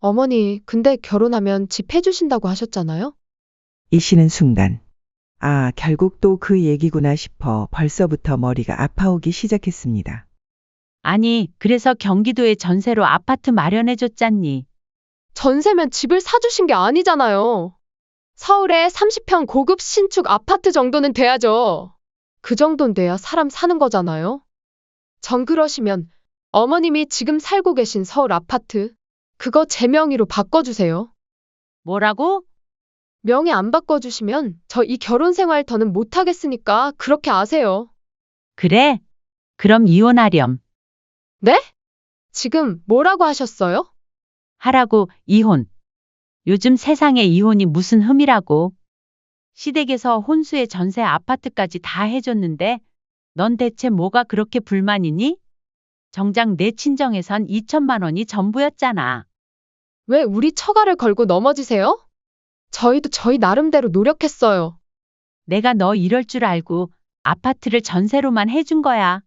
어머니, 근데 결혼하면 집 해주신다고 하셨잖아요? 이 씨는 순간, 아, 결국 또 그 얘기구나 싶어 벌써부터 머리가 아파오기 시작했습니다. 아니, 그래서 경기도에 전세로 아파트 마련해줬잖니. 전세면 집을 사주신 게 아니잖아요. 서울에 30평 고급 신축 아파트 정도는 돼야죠. 그 정도는 돼야 사람 사는 거잖아요. 정 그러시면 어머님이 지금 살고 계신 서울 아파트, 그거 제 명의로 바꿔주세요. 뭐라고? 명의 안 바꿔주시면 저 이 결혼 생활 더는 못하겠으니까 그렇게 아세요. 그래? 그럼 이혼하렴. 네? 지금 뭐라고 하셨어요? 하라고, 이혼. 요즘 세상에 이혼이 무슨 흠이라고. 시댁에서 혼수에 전세 아파트까지 다 해줬는데 넌 대체 뭐가 그렇게 불만이니? 정작 내 친정에선 2천만 원이 전부였잖아. 왜 우리 처가를 걸고 넘어지세요? 저희도 저희 나름대로 노력했어요. 내가 너 이럴 줄 알고 아파트를 전세로만 해준 거야.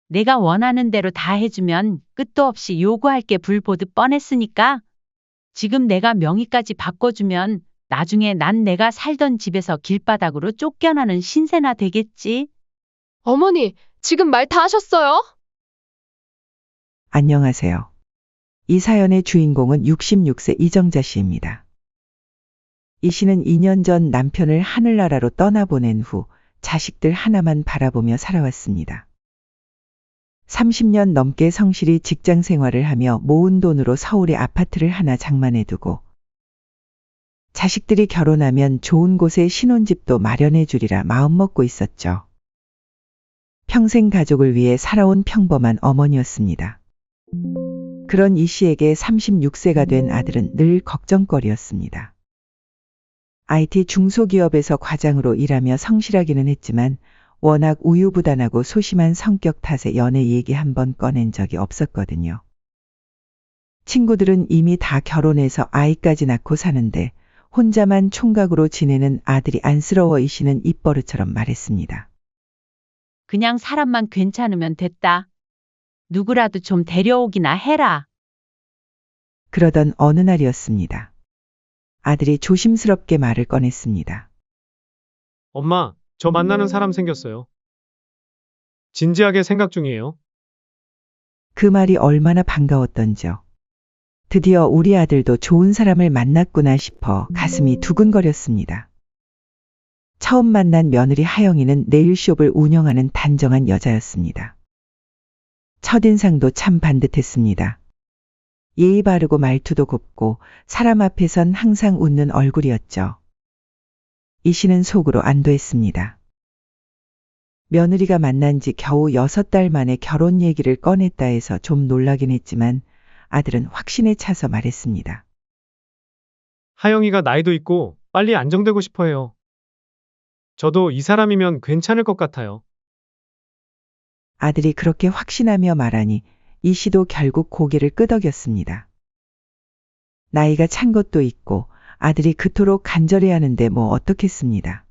내가 원하는 대로 다 해주면 끝도 없이 요구할 게 불 보듯 뻔했으니까 지금 내가 명의까지 바꿔주면 나중에 난 내가 살던 집에서 길바닥으로 쫓겨나는 신세나 되겠지. 어머니, 지금 말 다 하셨어요? 안녕하세요. 이 사연의 주인공은 66세 이정자 씨입니다. 이 씨는 2년 전 남편을 하늘나라로 떠나보낸 후 자식들 하나만 바라보며 살아왔습니다. 30년 넘게 성실히 직장 생활을 하며 모은 돈으로 서울에 아파트를 하나 장만해두고 자식들이 결혼하면 좋은 곳에 신혼집도 마련해 주리라 마음먹고 있었죠. 평생 가족을 위해 살아온 평범한 어머니였습니다. 그런 이 씨에게 36세가 된 아들은 늘 걱정거리였습니다. IT 중소기업에서 과장으로 일하며 성실하기는 했지만 워낙 우유부단하고 소심한 성격 탓에 연애 얘기 한 번 꺼낸 적이 없었거든요. 친구들은 이미 다 결혼해서 아이까지 낳고 사는데 혼자만 총각으로 지내는 아들이 안쓰러워 이 씨는 입버릇처럼 말했습니다. 그냥 사람만 괜찮으면 됐다. 누구라도 좀 데려오기나 해라. 그러던 어느 날이었습니다. 아들이 조심스럽게 말을 꺼냈습니다. 엄마, 저 만나는 사람 생겼어요. 진지하게 생각 중이에요. 그 말이 얼마나 반가웠던지요. 드디어 우리 아들도 좋은 사람을 만났구나 싶어 가슴이 두근거렸습니다. 처음 만난 며느리 하영이는 네일숍을 운영하는 단정한 여자였습니다. 첫인상도 참 반듯했습니다. 예의 바르고 말투도 곱고 사람 앞에선 항상 웃는 얼굴이었죠. 이 씨는 속으로 안도했습니다. 며느리가 만난 지 겨우 6달 만에 결혼 얘기를 꺼냈다 해서 좀 놀라긴 했지만 아들은 확신에 차서 말했습니다. 하영이가 나이도 있고 빨리 안정되고 싶어 해요. 저도 이 사람이면 괜찮을 것 같아요. 아들이 그렇게 확신하며 말하니 이 씨도 결국 고개를 끄덕였습니다. 나이가 찬 것도 있고 아들이 그토록 간절해하는데 뭐 어떻겠습니다.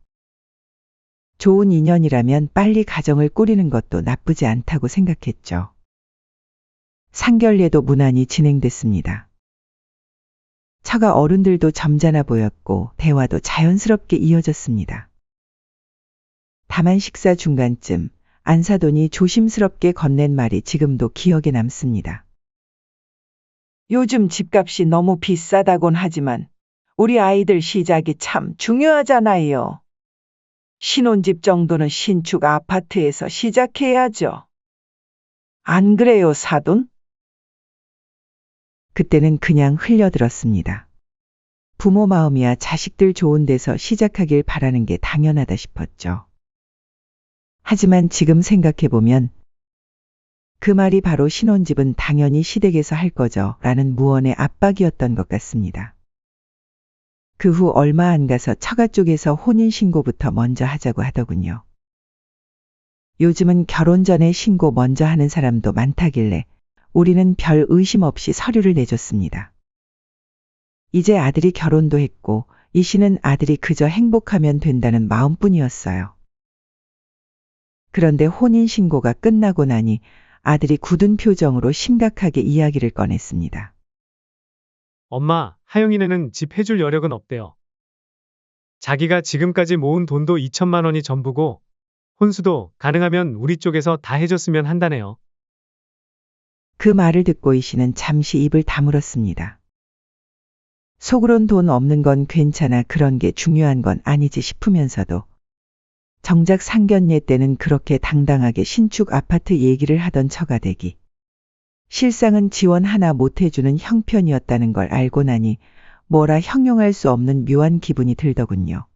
좋은 인연이라면 빨리 가정을 꾸리는 것도 나쁘지 않다고 생각했죠. 상견례도 무난히 진행됐습니다. 처가 어른들도 점잖아 보였고 대화도 자연스럽게 이어졌습니다. 다만 식사 중간쯤 안사돈이 조심스럽게 건넨 말이 지금도 기억에 남습니다. 요즘 집값이 너무 비싸다곤 하지만 우리 아이들 시작이 참 중요하잖아요. 신혼집 정도는 신축 아파트에서 시작해야죠. 안 그래요, 사돈? 그때는 그냥 흘려들었습니다. 부모 마음이야 자식들 좋은 데서 시작하길 바라는 게 당연하다 싶었죠. 하지만 지금 생각해보면 그 말이 바로 신혼집은 당연히 시댁에서 할 거죠 라는 무언의 압박이었던 것 같습니다. 그 후 얼마 안 가서 처가 쪽에서 혼인신고부터 먼저 하자고 하더군요. 요즘은 결혼 전에 신고 먼저 하는 사람도 많다길래 우리는 별 의심 없이 서류를 내줬습니다. 이제 아들이 결혼도 했고 이 씨는 아들이 그저 행복하면 된다는 마음뿐이었어요. 그런데 혼인신고가 끝나고 나니 아들이 굳은 표정으로 심각하게 이야기를 꺼냈습니다. 엄마, 하영이네는 집 해줄 여력은 없대요. 자기가 지금까지 모은 돈도 2천만 원이 전부고 혼수도 가능하면 우리 쪽에서 다 해줬으면 한다네요. 그 말을 듣고 이 씨는 잠시 입을 다물었습니다. 속으론 돈 없는 건 괜찮아 그런 게 중요한 건 아니지 싶으면서도 정작 상견례 때는 그렇게 당당하게 신축 아파트 얘기를 하던 처가댁이 실상은 지원 하나 못 해주는 형편이었다는 걸 알고 나니 뭐라 형용할 수 없는 묘한 기분이 들더군요.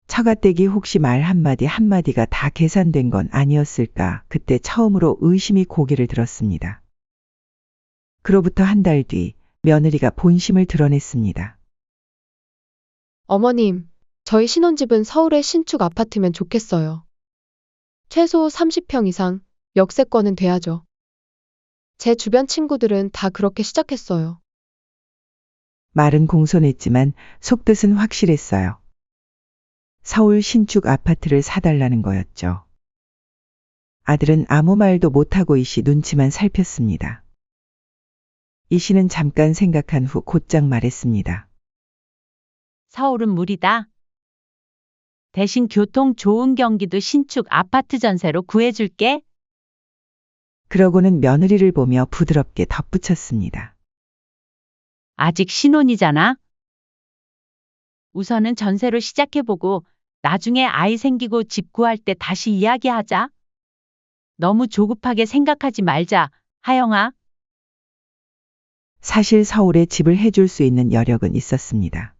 처가댁이 혹시 말 한마디가 다 계산된 건 아니었을까 그때 처음으로 의심이 고개를 들었습니다. 그로부터 한 달 뒤 며느리가 본심을 드러냈습니다. 어머님, 저희 신혼집은 서울의 신축 아파트면 좋겠어요. 최소 30평 이상, 역세권은 돼야죠. 제 주변 친구들은 다 그렇게 시작했어요. 말은 공손했지만 속뜻은 확실했어요. 서울 신축 아파트를 사달라는 거였죠. 아들은 아무 말도 못하고 이 씨 눈치만 살폈습니다. 이 씨는 잠깐 생각한 후 곧장 말했습니다. 서울은 무리다. 대신 교통 좋은 경기도 신축 아파트 전세로 구해줄게. 그러고는 며느리를 보며 부드럽게 덧붙였습니다. 아직 신혼이잖아. 우선은 전세로 시작해보고 나중에 아이 생기고 집 구할 때 다시 이야기하자. 너무 조급하게 생각하지 말자, 하영아. 사실 서울에 집을 해줄 수 있는 여력은 있었습니다.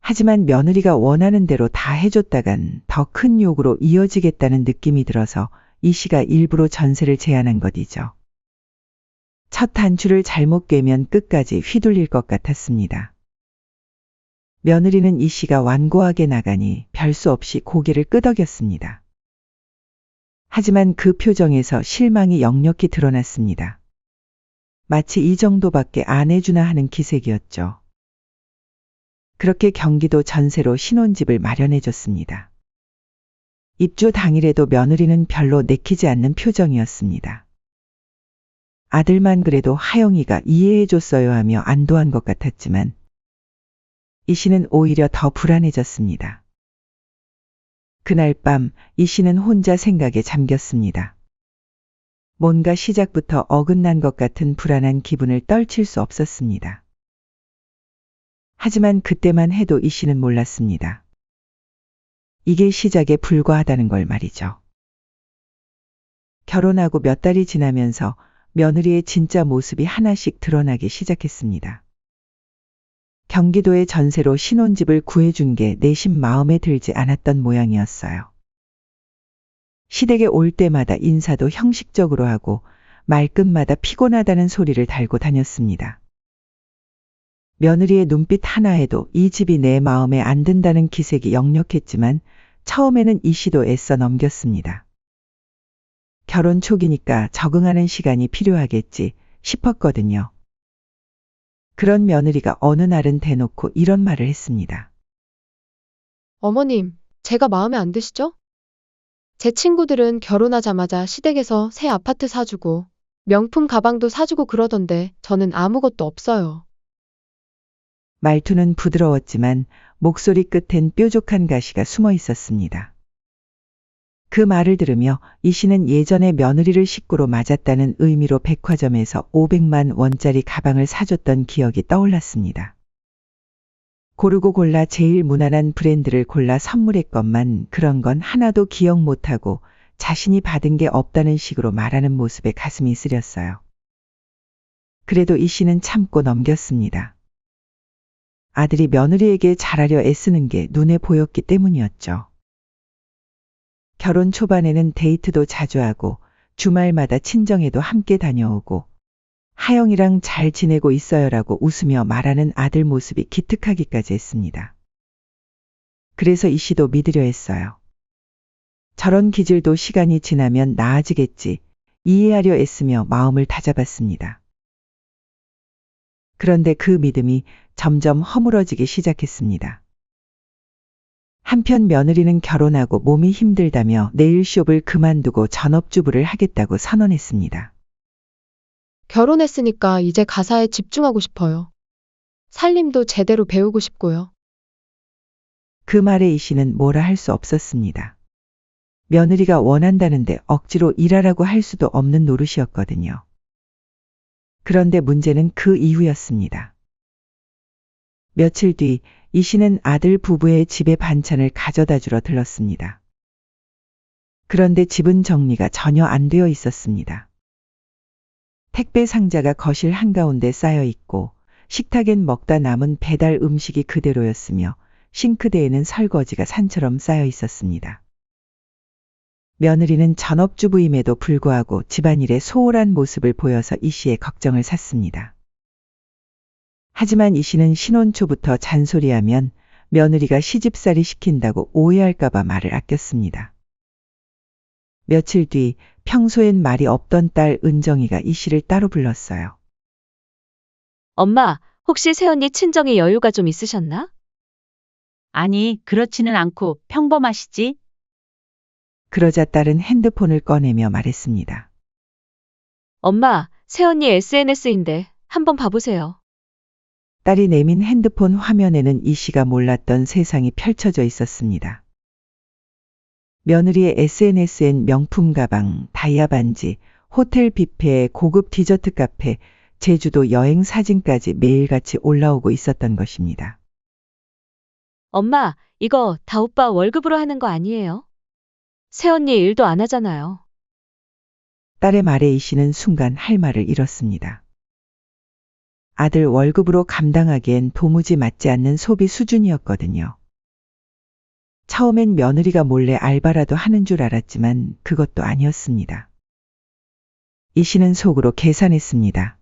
하지만 며느리가 원하는 대로 다 해줬다간 더 큰 욕으로 이어지겠다는 느낌이 들어서 이 씨가 일부러 전세를 제안한 것이죠. 첫 단추를 잘못 꿰면 끝까지 휘둘릴 것 같았습니다. 며느리는 이 씨가 완고하게 나가니 별 수 없이 고개를 끄덕였습니다. 하지만 그 표정에서 실망이 역력히 드러났습니다. 마치 이 정도밖에 안 해주나 하는 기색이었죠. 그렇게 경기도 전세로 신혼집을 마련해줬습니다. 입주 당일에도 며느리는 별로 내키지 않는 표정이었습니다. 아들만 그래도 하영이가 이해해줬어요 하며 안도한 것 같았지만 이 씨는 오히려 더 불안해졌습니다. 그날 밤 이 씨는 혼자 생각에 잠겼습니다. 뭔가 시작부터 어긋난 것 같은 불안한 기분을 떨칠 수 없었습니다. 하지만 그때만 해도 이 씨는 몰랐습니다. 이게 시작에 불과하다는 걸 말이죠. 결혼하고 몇 달이 지나면서 며느리의 진짜 모습이 하나씩 드러나기 시작했습니다. 경기도의 전세로 신혼집을 구해준 게 내심 마음에 들지 않았던 모양이었어요. 시댁에 올 때마다 인사도 형식적으로 하고 말끝마다 피곤하다는 소리를 달고 다녔습니다. 며느리의 눈빛 하나에도 이 집이 내 마음에 안 든다는 기색이 역력했지만 처음에는 이 씨도 애써 넘겼습니다. 결혼 초기니까 적응하는 시간이 필요하겠지 싶었거든요. 그런 며느리가 어느 날은 대놓고 이런 말을 했습니다. 어머님, 제가 마음에 안 드시죠? 제 친구들은 결혼하자마자 시댁에서 새 아파트 사주고 명품 가방도 사주고 그러던데 저는 아무것도 없어요. 말투는 부드러웠지만 목소리 끝엔 뾰족한 가시가 숨어 있었습니다. 그 말을 들으며 이 씨는 예전에 며느리를 식구로 맞았다는 의미로 백화점에서 500만 원짜리 가방을 사줬던 기억이 떠올랐습니다. 고르고 골라 제일 무난한 브랜드를 골라 선물했건만 그런 건 하나도 기억 못하고 자신이 받은 게 없다는 식으로 말하는 모습에 가슴이 쓰렸어요. 그래도 이 씨는 참고 넘겼습니다. 아들이 며느리에게 잘하려 애쓰는 게 눈에 보였기 때문이었죠. 결혼 초반에는 데이트도 자주 하고 주말마다 친정에도 함께 다녀오고 하영이랑 잘 지내고 있어요라고 웃으며 말하는 아들 모습이 기특하기까지 했습니다. 그래서 이 씨도 믿으려 했어요. 저런 기질도 시간이 지나면 나아지겠지 이해하려 애쓰며 마음을 다잡았습니다. 그런데 그 믿음이 점점 허물어지기 시작했습니다. 한편 며느리는 결혼하고 몸이 힘들다며 네일숍을 그만두고 전업주부를 하겠다고 선언했습니다. 결혼했으니까 이제 가사에 집중하고 싶어요. 살림도 제대로 배우고 싶고요. 그 말에 이 씨는 뭐라 할 수 없었습니다. 며느리가 원한다는데 억지로 일하라고 할 수도 없는 노릇이었거든요. 그런데 문제는 그 이후였습니다. 며칠 뒤 이 씨는 아들 부부의 집에 반찬을 가져다 주러 들렀습니다. 그런데 집은 정리가 전혀 안 되어 있었습니다. 택배 상자가 거실 한가운데 쌓여 있고 식탁엔 먹다 남은 배달 음식이 그대로였으며 싱크대에는 설거지가 산처럼 쌓여 있었습니다. 며느리는 전업주부임에도 불구하고 집안일에 소홀한 모습을 보여서 이 씨의 걱정을 샀습니다. 하지만 이 씨는 신혼 초부터 잔소리하면 며느리가 시집살이 시킨다고 오해할까봐 말을 아꼈습니다. 며칠 뒤 평소엔 말이 없던 딸 은정이가 이 씨를 따로 불렀어요. 엄마, 혹시 새언니 친정에 여유가 좀 있으셨나? 아니, 그렇지는 않고 평범하시지? 그러자 딸은 핸드폰을 꺼내며 말했습니다. 엄마, 새언니 SNS인데 한번 봐보세요. 딸이 내민 핸드폰 화면에는 이 씨가 몰랐던 세상이 펼쳐져 있었습니다. 며느리의 SNS엔 명품 가방, 다이아 반지, 호텔 뷔페에 고급 디저트 카페, 제주도 여행 사진까지 매일같이 올라오고 있었던 것입니다. 엄마, 이거 다 오빠 월급으로 하는 거 아니에요? 새언니 일도 안 하잖아요. 딸의 말에 이 씨는 순간 할 말을 잃었습니다. 아들 월급으로 감당하기엔 도무지 맞지 않는 소비 수준이었거든요. 처음엔 며느리가 몰래 알바라도 하는 줄 알았지만 그것도 아니었습니다. 이 씨는 속으로 계산했습니다.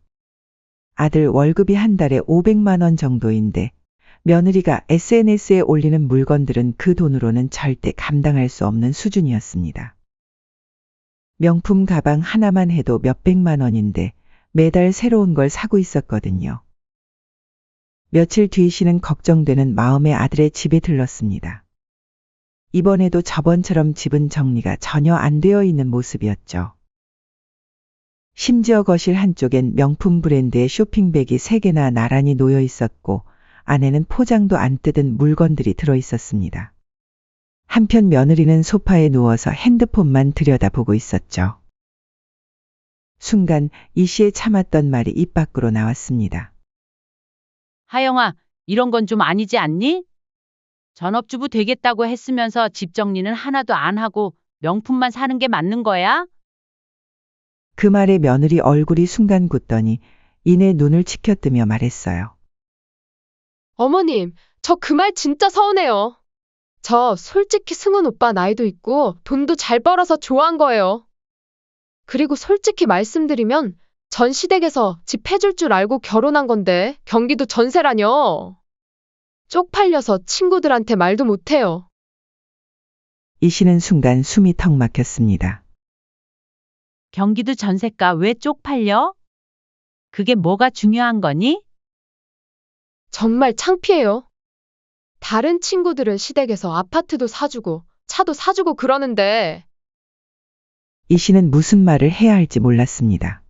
아들 월급이 한 달에 500만 원 정도인데 며느리가 SNS에 올리는 물건들은 그 돈으로는 절대 감당할 수 없는 수준이었습니다. 명품 가방 하나만 해도 몇백만 원인데 매달 새로운 걸 사고 있었거든요. 며칠 뒤 씨는 걱정되는 마음에 아들의 집에 들렀습니다. 이번에도 저번처럼 집은 정리가 전혀 안 되어 있는 모습이었죠. 심지어 거실 한쪽엔 명품 브랜드의 쇼핑백이 3개나 나란히 놓여 있었고 안에는 포장도 안 뜯은 물건들이 들어 있었습니다. 한편 며느리는 소파에 누워서 핸드폰만 들여다보고 있었죠. 순간 이 씨의 참았던 말이 입 밖으로 나왔습니다. 하영아, 이런 건 좀 아니지 않니? 전업주부 되겠다고 했으면서 집 정리는 하나도 안 하고 명품만 사는 게 맞는 거야? 그 말에 며느리 얼굴이 순간 굳더니 이내 눈을 치켜뜨며 말했어요. 어머님, 저 그 말 진짜 서운해요. 저 솔직히 승훈 오빠 나이도 있고 돈도 잘 벌어서 좋아한 거예요. 그리고 솔직히 말씀드리면 전 시댁에서 집 해줄 줄 알고 결혼한 건데 경기도 전세라뇨. 쪽팔려서 친구들한테 말도 못해요. 이 씨는 순간 숨이 턱 막혔습니다. 경기도 전세가 왜 쪽팔려? 그게 뭐가 중요한 거니? 정말 창피해요. 다른 친구들은 시댁에서 아파트도 사주고 차도 사주고 그러는데 이 씨는 무슨 말을 해야 할지 몰랐습니다.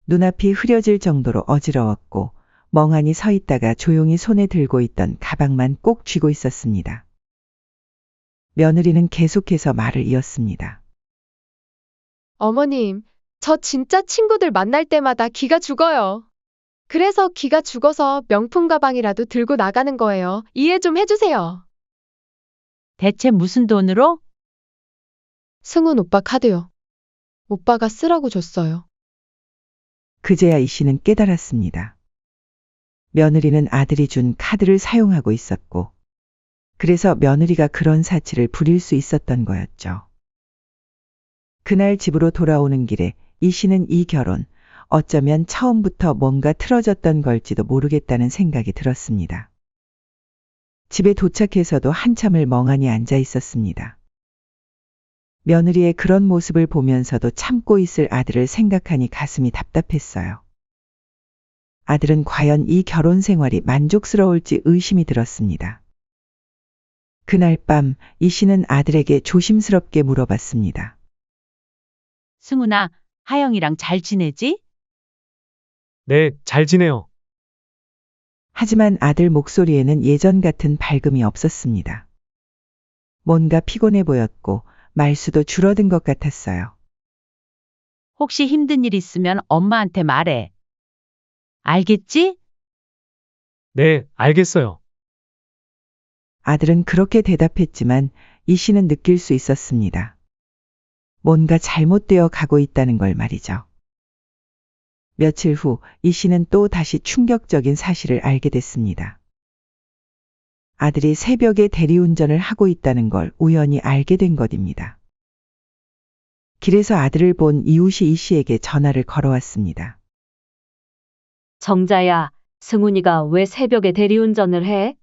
눈앞이 흐려질 정도로 어지러웠고 멍하니 서 있다가 조용히 손에 들고 있던 가방만 꼭 쥐고 있었습니다. 며느리는 계속해서 말을 이었습니다. 어머님, 저 진짜 친구들 만날 때마다 기가 죽어요. 그래서 기가 죽어서 명품 가방이라도 들고 나가는 거예요. 이해 좀 해주세요. 대체 무슨 돈으로? 승훈 오빠 카드요. 오빠가 쓰라고 줬어요. 그제야 이 씨는 깨달았습니다. 며느리는 아들이 준 카드를 사용하고 있었고 그래서 며느리가 그런 사치를 부릴 수 있었던 거였죠. 그날 집으로 돌아오는 길에 이 씨는 이 결혼 어쩌면 처음부터 뭔가 틀어졌던 걸지도 모르겠다는 생각이 들었습니다. 집에 도착해서도 한참을 멍하니 앉아 있었습니다. 며느리의 그런 모습을 보면서도 참고 있을 아들을 생각하니 가슴이 답답했어요. 아들은 과연 이 결혼 생활이 만족스러울지 의심이 들었습니다. 그날 밤 이 씨는 아들에게 조심스럽게 물어봤습니다. 승훈아, 하영이랑 잘 지내지? 네, 잘 지내요. 하지만 아들 목소리에는 예전 같은 밝음이 없었습니다. 뭔가 피곤해 보였고 말수도 줄어든 것 같았어요. 혹시 힘든 일 있으면 엄마한테 말해. 알겠지? 네, 알겠어요. 아들은 그렇게 대답했지만 이 씨는 느낄 수 있었습니다. 뭔가 잘못되어 가고 있다는 걸 말이죠. 며칠 후 이 씨는 또 다시 충격적인 사실을 알게 됐습니다. 아들이 새벽에 대리운전을 하고 있다는 걸 우연히 알게 된 것입니다. 길에서 아들을 본 이웃이 이 씨에게 전화를 걸어왔습니다. 정자야, 승훈이가 왜 새벽에 대리운전을 해?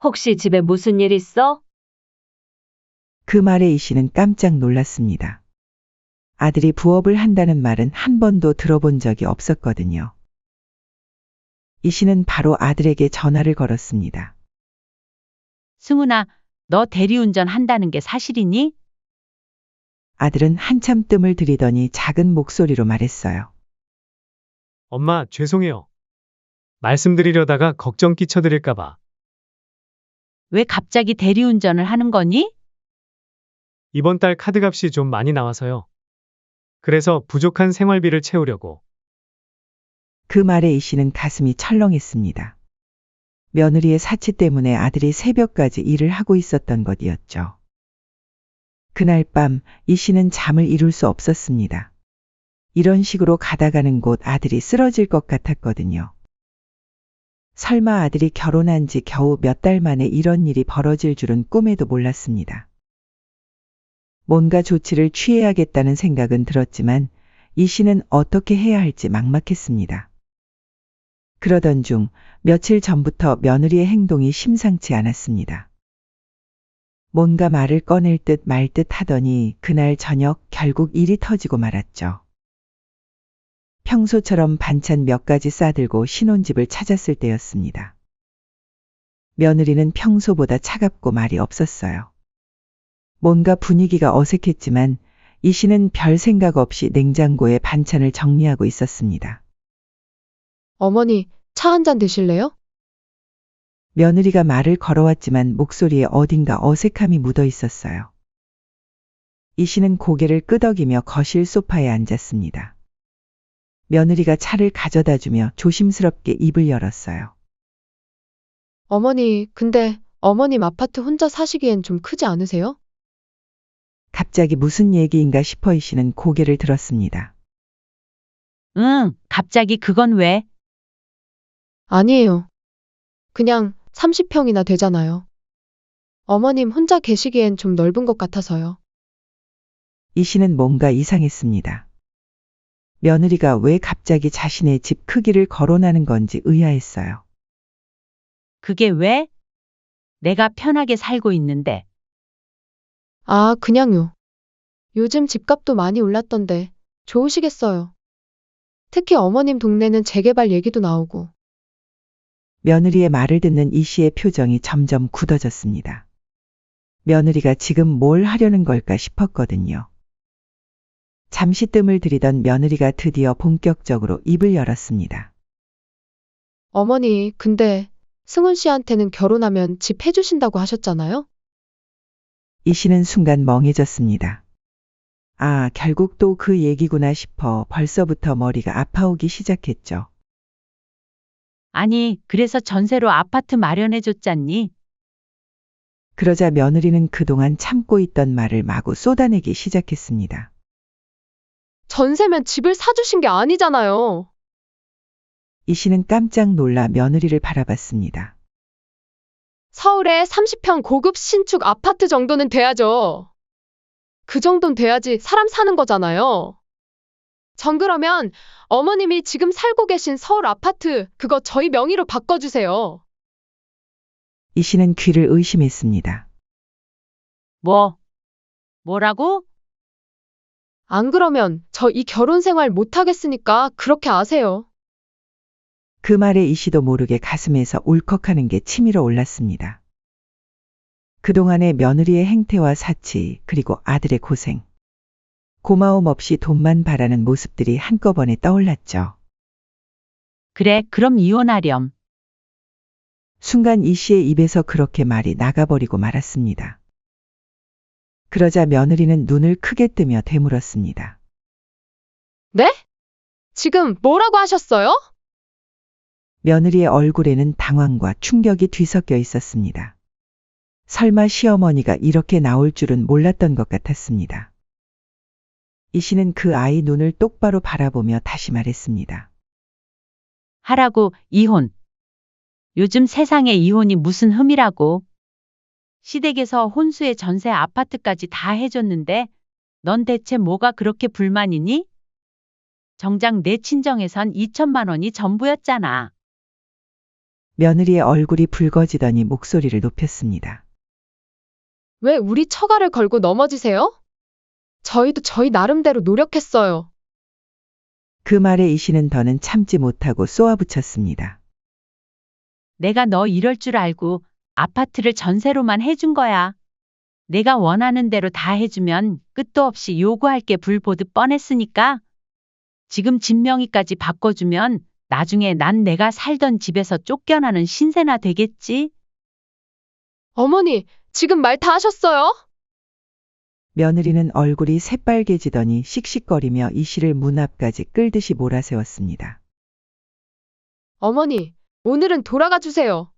혹시 집에 무슨 일 있어? 그 말에 이 씨는 깜짝 놀랐습니다. 아들이 부업을 한다는 말은 한 번도 들어본 적이 없었거든요. 이 씨는 바로 아들에게 전화를 걸었습니다. 승훈아, 너 대리운전 한다는 게 사실이니? 아들은 한참 뜸을 들이더니 작은 목소리로 말했어요. 엄마, 죄송해요. 말씀드리려다가 걱정 끼쳐드릴까봐. 왜 갑자기 대리운전을 하는 거니? 이번 달 카드값이 좀 많이 나와서요. 그래서 부족한 생활비를 채우려고. 그 말에 이 씨는 가슴이 철렁했습니다. 며느리의 사치 때문에 아들이 새벽까지 일을 하고 있었던 것이었죠. 그날 밤 이 씨는 잠을 이룰 수 없었습니다. 이런 식으로 가다가는 곧 아들이 쓰러질 것 같았거든요. 설마 아들이 결혼한 지 겨우 몇 달 만에 이런 일이 벌어질 줄은 꿈에도 몰랐습니다. 뭔가 조치를 취해야겠다는 생각은 들었지만 이 씨는 어떻게 해야 할지 막막했습니다. 그러던 중 며칠 전부터 며느리의 행동이 심상치 않았습니다. 뭔가 말을 꺼낼 듯 말 듯 하더니 그날 저녁 결국 일이 터지고 말았죠. 평소처럼 반찬 몇 가지 싸들고 신혼집을 찾았을 때였습니다. 며느리는 평소보다 차갑고 말이 없었어요. 뭔가 분위기가 어색했지만 이 씨는 별 생각 없이 냉장고에 반찬을 정리하고 있었습니다. 어머니, 차 한 잔 드실래요? 며느리가 말을 걸어왔지만 목소리에 어딘가 어색함이 묻어 있었어요. 이 씨는 고개를 끄덕이며 거실 소파에 앉았습니다. 며느리가 차를 가져다 주며 조심스럽게 입을 열었어요. 어머니, 근데 어머님 아파트 혼자 사시기엔 좀 크지 않으세요? 갑자기 무슨 얘기인가 싶어 이 씨는 고개를 들었습니다. 응, 갑자기 그건 왜? 아니에요. 그냥 30평이나 되잖아요. 어머님 혼자 계시기엔 좀 넓은 것 같아서요. 이 씨는 뭔가 이상했습니다. 며느리가 왜 갑자기 자신의 집 크기를 거론하는 건지 의아했어요. 그게 왜? 내가 편하게 살고 있는데. 아, 그냥요. 요즘 집값도 많이 올랐던데 좋으시겠어요. 특히 어머님 동네는 재개발 얘기도 나오고. 며느리의 말을 듣는 이 씨의 표정이 점점 굳어졌습니다. 며느리가 지금 뭘 하려는 걸까 싶었거든요. 잠시 뜸을 들이던 며느리가 드디어 본격적으로 입을 열었습니다. 어머니, 근데 승훈 씨한테는 결혼하면 집 해주신다고 하셨잖아요? 이 씨는 순간 멍해졌습니다. 아, 결국 또 그 얘기구나 싶어 벌써부터 머리가 아파오기 시작했죠. 아니, 그래서 전세로 아파트 마련해줬잖니. 그러자 며느리는 그동안 참고 있던 말을 마구 쏟아내기 시작했습니다. 전세면 집을 사주신 게 아니잖아요. 이 씨는 깜짝 놀라 며느리를 바라봤습니다. 서울에 30평 고급 신축 아파트 정도는 돼야죠. 그 정도는 돼야지 사람 사는 거잖아요. 전 그러면 어머님이 지금 살고 계신 서울 아파트 그거 저희 명의로 바꿔주세요. 이 씨는 귀를 의심했습니다. 뭐라고? 안 그러면 저 이 결혼 생활 못 하겠으니까 그렇게 아세요. 그 말에 이 씨도 모르게 가슴에서 울컥하는 게 치밀어 올랐습니다. 그동안의 며느리의 행태와 사치, 그리고 아들의 고생. 고마움 없이 돈만 바라는 모습들이 한꺼번에 떠올랐죠. 그래, 그럼 이혼하렴. 순간 이 씨의 입에서 그렇게 말이 나가버리고 말았습니다. 그러자 며느리는 눈을 크게 뜨며 되물었습니다. 네? 지금 뭐라고 하셨어요? 며느리의 얼굴에는 당황과 충격이 뒤섞여 있었습니다. 설마 시어머니가 이렇게 나올 줄은 몰랐던 것 같았습니다. 이 씨는 그 아이 눈을 똑바로 바라보며 다시 말했습니다. 하라고, 이혼. 요즘 세상에 이혼이 무슨 흠이라고. 시댁에서 혼수에 전세 아파트까지 다 해줬는데 넌 대체 뭐가 그렇게 불만이니? 정작 내 친정에선 2천만 원이 전부였잖아. 며느리의 얼굴이 붉어지더니 목소리를 높였습니다. 왜 우리 처가를 걸고 넘어지세요? 저희도 저희 나름대로 노력했어요. 그 말에 이 씨는 더는 참지 못하고 쏘아붙였습니다. 내가 너 이럴 줄 알고 아파트를 전세로만 해준 거야. 내가 원하는 대로 다 해주면 끝도 없이 요구할 게 불보듯 뻔했으니까. 지금 집 명의까지 바꿔주면 나중에 난 내가 살던 집에서 쫓겨나는 신세나 되겠지? 어머니, 지금 말 다 하셨어요? 며느리는 얼굴이 새빨개지더니 씩씩거리며 이 씨를 문 앞까지 끌듯이 몰아세웠습니다. 어머니, 오늘은 돌아가 주세요.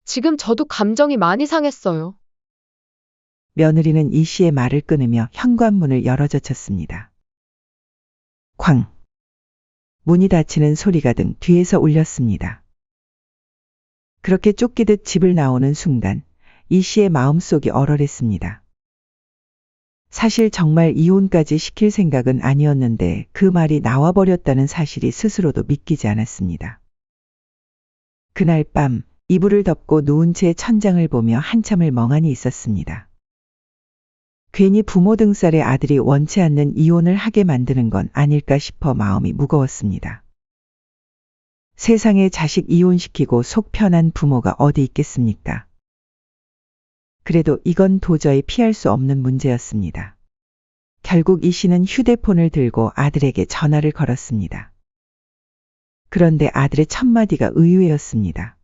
지금 저도 감정이 많이 상했어요. 며느리는 이 씨의 말을 끊으며 현관문을 열어젖혔습니다. 쾅! 문이 닫히는 소리가 등 뒤에서 울렸습니다. 그렇게 쫓기듯 집을 나오는 순간 이 씨의 마음속이 얼얼했습니다. 사실 정말 이혼까지 시킬 생각은 아니었는데 그 말이 나와버렸다는 사실이 스스로도 믿기지 않았습니다. 그날 밤 이불을 덮고 누운 채 천장을 보며 한참을 멍하니 있었습니다. 괜히 부모 등살의 아들이 원치 않는 이혼을 하게 만드는 건 아닐까 싶어 마음이 무거웠습니다. 세상에 자식 이혼시키고 속 편한 부모가 어디 있겠습니까? 그래도 이건 도저히 피할 수 없는 문제였습니다. 결국 이 씨는 휴대폰을 들고 아들에게 전화를 걸었습니다. 그런데 아들의 첫 마디가 의외였습니다.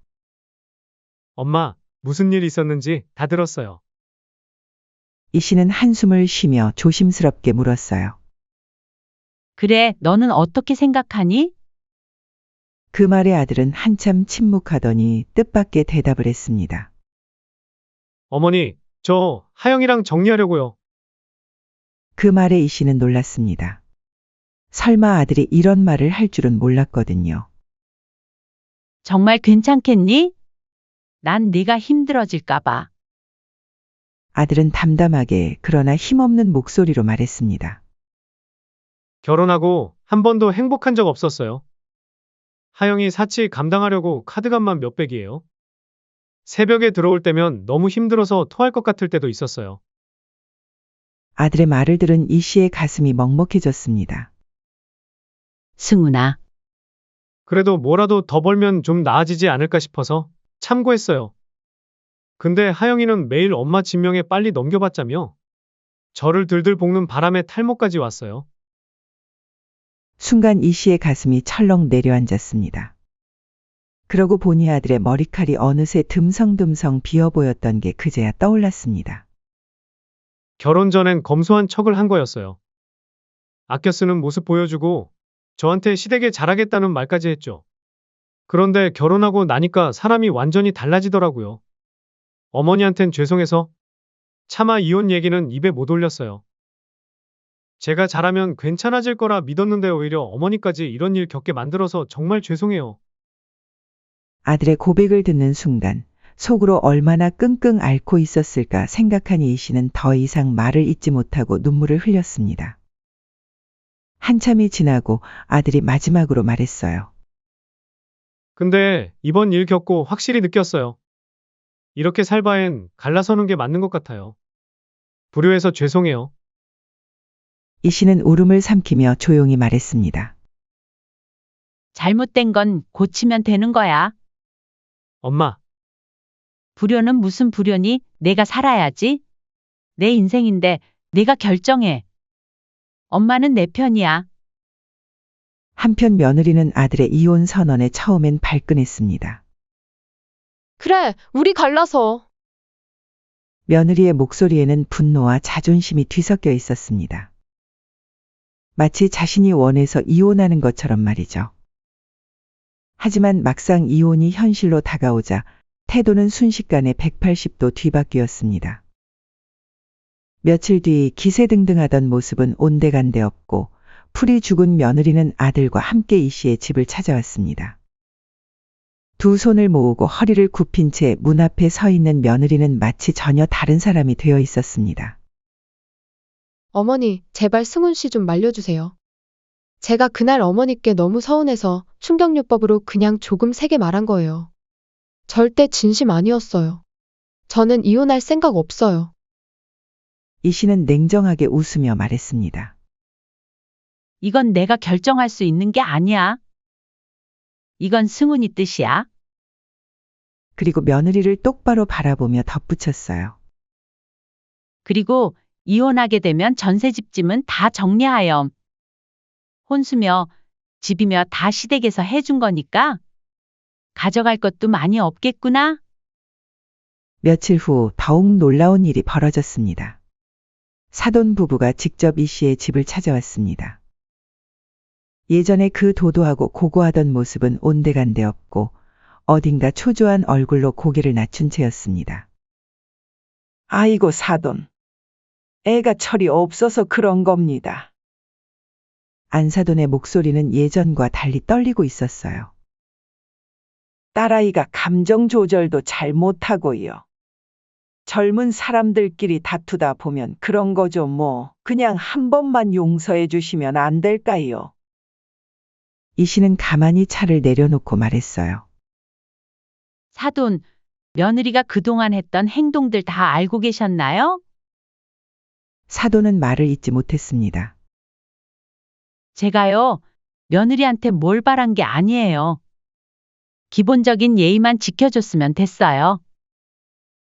엄마, 무슨 일 있었는지 다 들었어요. 이 씨는 한숨을 쉬며 조심스럽게 물었어요. 그래, 너는 어떻게 생각하니? 그 말에 아들은 한참 침묵하더니 뜻밖의 대답을 했습니다. 어머니, 저 하영이랑 정리하려고요. 그 말에 이 씨는 놀랐습니다. 설마 아들이 이런 말을 할 줄은 몰랐거든요. 정말 괜찮겠니? 난 네가 힘들어질까 봐. 아들은 담담하게 그러나 힘없는 목소리로 말했습니다. 결혼하고 한 번도 행복한 적 없었어요. 하영이 사치 감당하려고 카드값만 몇백이에요. 새벽에 들어올 때면 너무 힘들어서 토할 것 같을 때도 있었어요. 아들의 말을 들은 이 씨의 가슴이 먹먹해졌습니다. 승훈아, 그래도 뭐라도 더 벌면 좀 나아지지 않을까 싶어서 참고했어요. 근데 하영이는 매일 엄마 진명에 빨리 넘겨봤자며 저를 들들 볶는 바람에 탈모까지 왔어요. 순간 이 씨의 가슴이 철렁 내려앉았습니다. 그러고 보니 아들의 머리칼이 어느새 듬성듬성 비어 보였던 게 그제야 떠올랐습니다. 결혼 전엔 검소한 척을 한 거였어요. 아껴 쓰는 모습 보여주고 저한테 시댁에 잘하겠다는 말까지 했죠. 그런데 결혼하고 나니까 사람이 완전히 달라지더라고요. 어머니한텐 죄송해서 차마 이혼 얘기는 입에 못 올렸어요. 제가 잘하면 괜찮아질 거라 믿었는데 오히려 어머니까지 이런 일 겪게 만들어서 정말 죄송해요. 아들의 고백을 듣는 순간 속으로 얼마나 끙끙 앓고 있었을까 생각하니 이 씨는 더 이상 말을 잇지 못하고 눈물을 흘렸습니다. 한참이 지나고 아들이 마지막으로 말했어요. 근데 이번 일 겪고 확실히 느꼈어요. 이렇게 살 바엔 갈라서는 게 맞는 것 같아요. 불효해서 죄송해요. 이 씨는 울음을 삼키며 조용히 말했습니다. 잘못된 건 고치면 되는 거야. 엄마, 불효는 무슨 불효니? 내가 살아야지. 내 인생인데 내가 결정해. 엄마는 내 편이야. 한편 며느리는 아들의 이혼 선언에 처음엔 발끈했습니다. 그래, 우리 갈라서. 며느리의 목소리에는 분노와 자존심이 뒤섞여 있었습니다. 마치 자신이 원해서 이혼하는 것처럼 말이죠. 하지만 막상 이혼이 현실로 다가오자 태도는 순식간에 180도 뒤바뀌었습니다. 며칠 뒤 기세등등하던 모습은 온데간데 없고 풀이 죽은 며느리는 아들과 함께 이 씨의 집을 찾아왔습니다. 두 손을 모으고 허리를 굽힌 채 문 앞에 서 있는 며느리는 마치 전혀 다른 사람이 되어 있었습니다. 어머니, 제발 승훈 씨 좀 말려주세요. 제가 그날 어머니께 너무 서운해서 충격요법으로 그냥 조금 세게 말한 거예요. 절대 진심 아니었어요. 저는 이혼할 생각 없어요. 이 씨는 냉정하게 웃으며 말했습니다. 이건 내가 결정할 수 있는 게 아니야. 이건 승훈이 뜻이야. 그리고 며느리를 똑바로 바라보며 덧붙였어요. 그리고 이혼하게 되면 전세 집짐은 다 정리하염. 혼수며 집이며 다 시댁에서 해준 거니까 가져갈 것도 많이 없겠구나. 며칠 후 더욱 놀라운 일이 벌어졌습니다. 사돈 부부가 직접 이 씨의 집을 찾아왔습니다. 예전에 그 도도하고 고고하던 모습은 온데간데 없고 어딘가 초조한 얼굴로 고개를 낮춘 채였습니다. 아이고 사돈, 애가 철이 없어서 그런 겁니다. 안사돈의 목소리는 예전과 달리 떨리고 있었어요. 딸아이가 감정 조절도 잘 못하고요. 젊은 사람들끼리 다투다 보면 그런 거죠 뭐. 그냥 한 번만 용서해 주시면 안 될까요? 이 씨는 가만히 차를 내려놓고 말했어요. 사돈, 며느리가 그동안 했던 행동들 다 알고 계셨나요? 사돈은 말을 잇지 못했습니다. 제가요, 며느리한테 뭘 바란 게 아니에요. 기본적인 예의만 지켜줬으면 됐어요.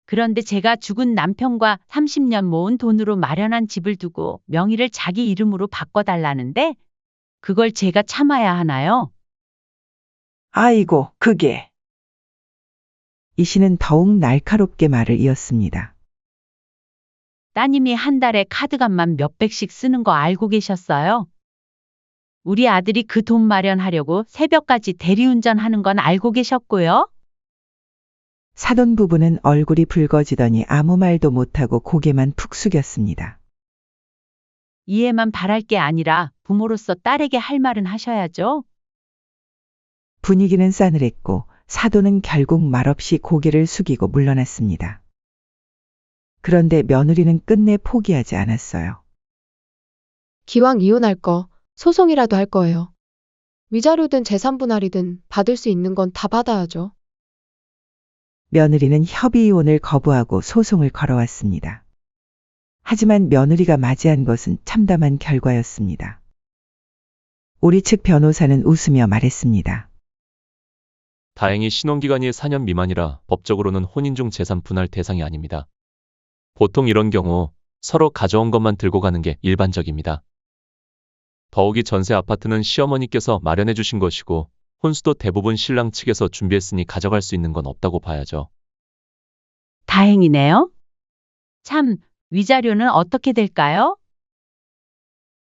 그런데 제가 죽은 남편과 30년 모은 돈으로 마련한 집을 두고 명의를 자기 이름으로 바꿔달라는데 그걸 제가 참아야 하나요? 아이고, 그게. 이 씨는 더욱 날카롭게 말을 이었습니다. 따님이 한 달에 카드값만 몇백씩 쓰는 거 알고 계셨어요? 우리 아들이 그 돈 마련하려고 새벽까지 대리운전하는 건 알고 계셨고요? 사돈 부부는 얼굴이 붉어지더니 아무 말도 못하고 고개만 푹 숙였습니다. 이해만 바랄 게 아니라 부모로서 딸에게 할 말은 하셔야죠. 분위기는 싸늘했고 사돈은 결국 말없이 고개를 숙이고 물러났습니다. 그런데 며느리는 끝내 포기하지 않았어요. 기왕 이혼할 거 소송이라도 할 거예요. 위자료든 재산 분할이든 받을 수 있는 건 다 받아야죠. 며느리는 협의이혼을 거부하고 소송을 걸어왔습니다. 하지만 며느리가 맞이한 것은 참담한 결과였습니다. 우리 측 변호사는 웃으며 말했습니다. 다행히 신혼기간이 4년 미만이라 법적으로는 혼인 중 재산 분할 대상이 아닙니다. 보통 이런 경우 서로 가져온 것만 들고 가는 게 일반적입니다. 더욱이 전세 아파트는 시어머니께서 마련해 주신 것이고 혼수도 대부분 신랑 측에서 준비했으니 가져갈 수 있는 건 없다고 봐야죠. 다행이네요. 참, 위자료는 어떻게 될까요?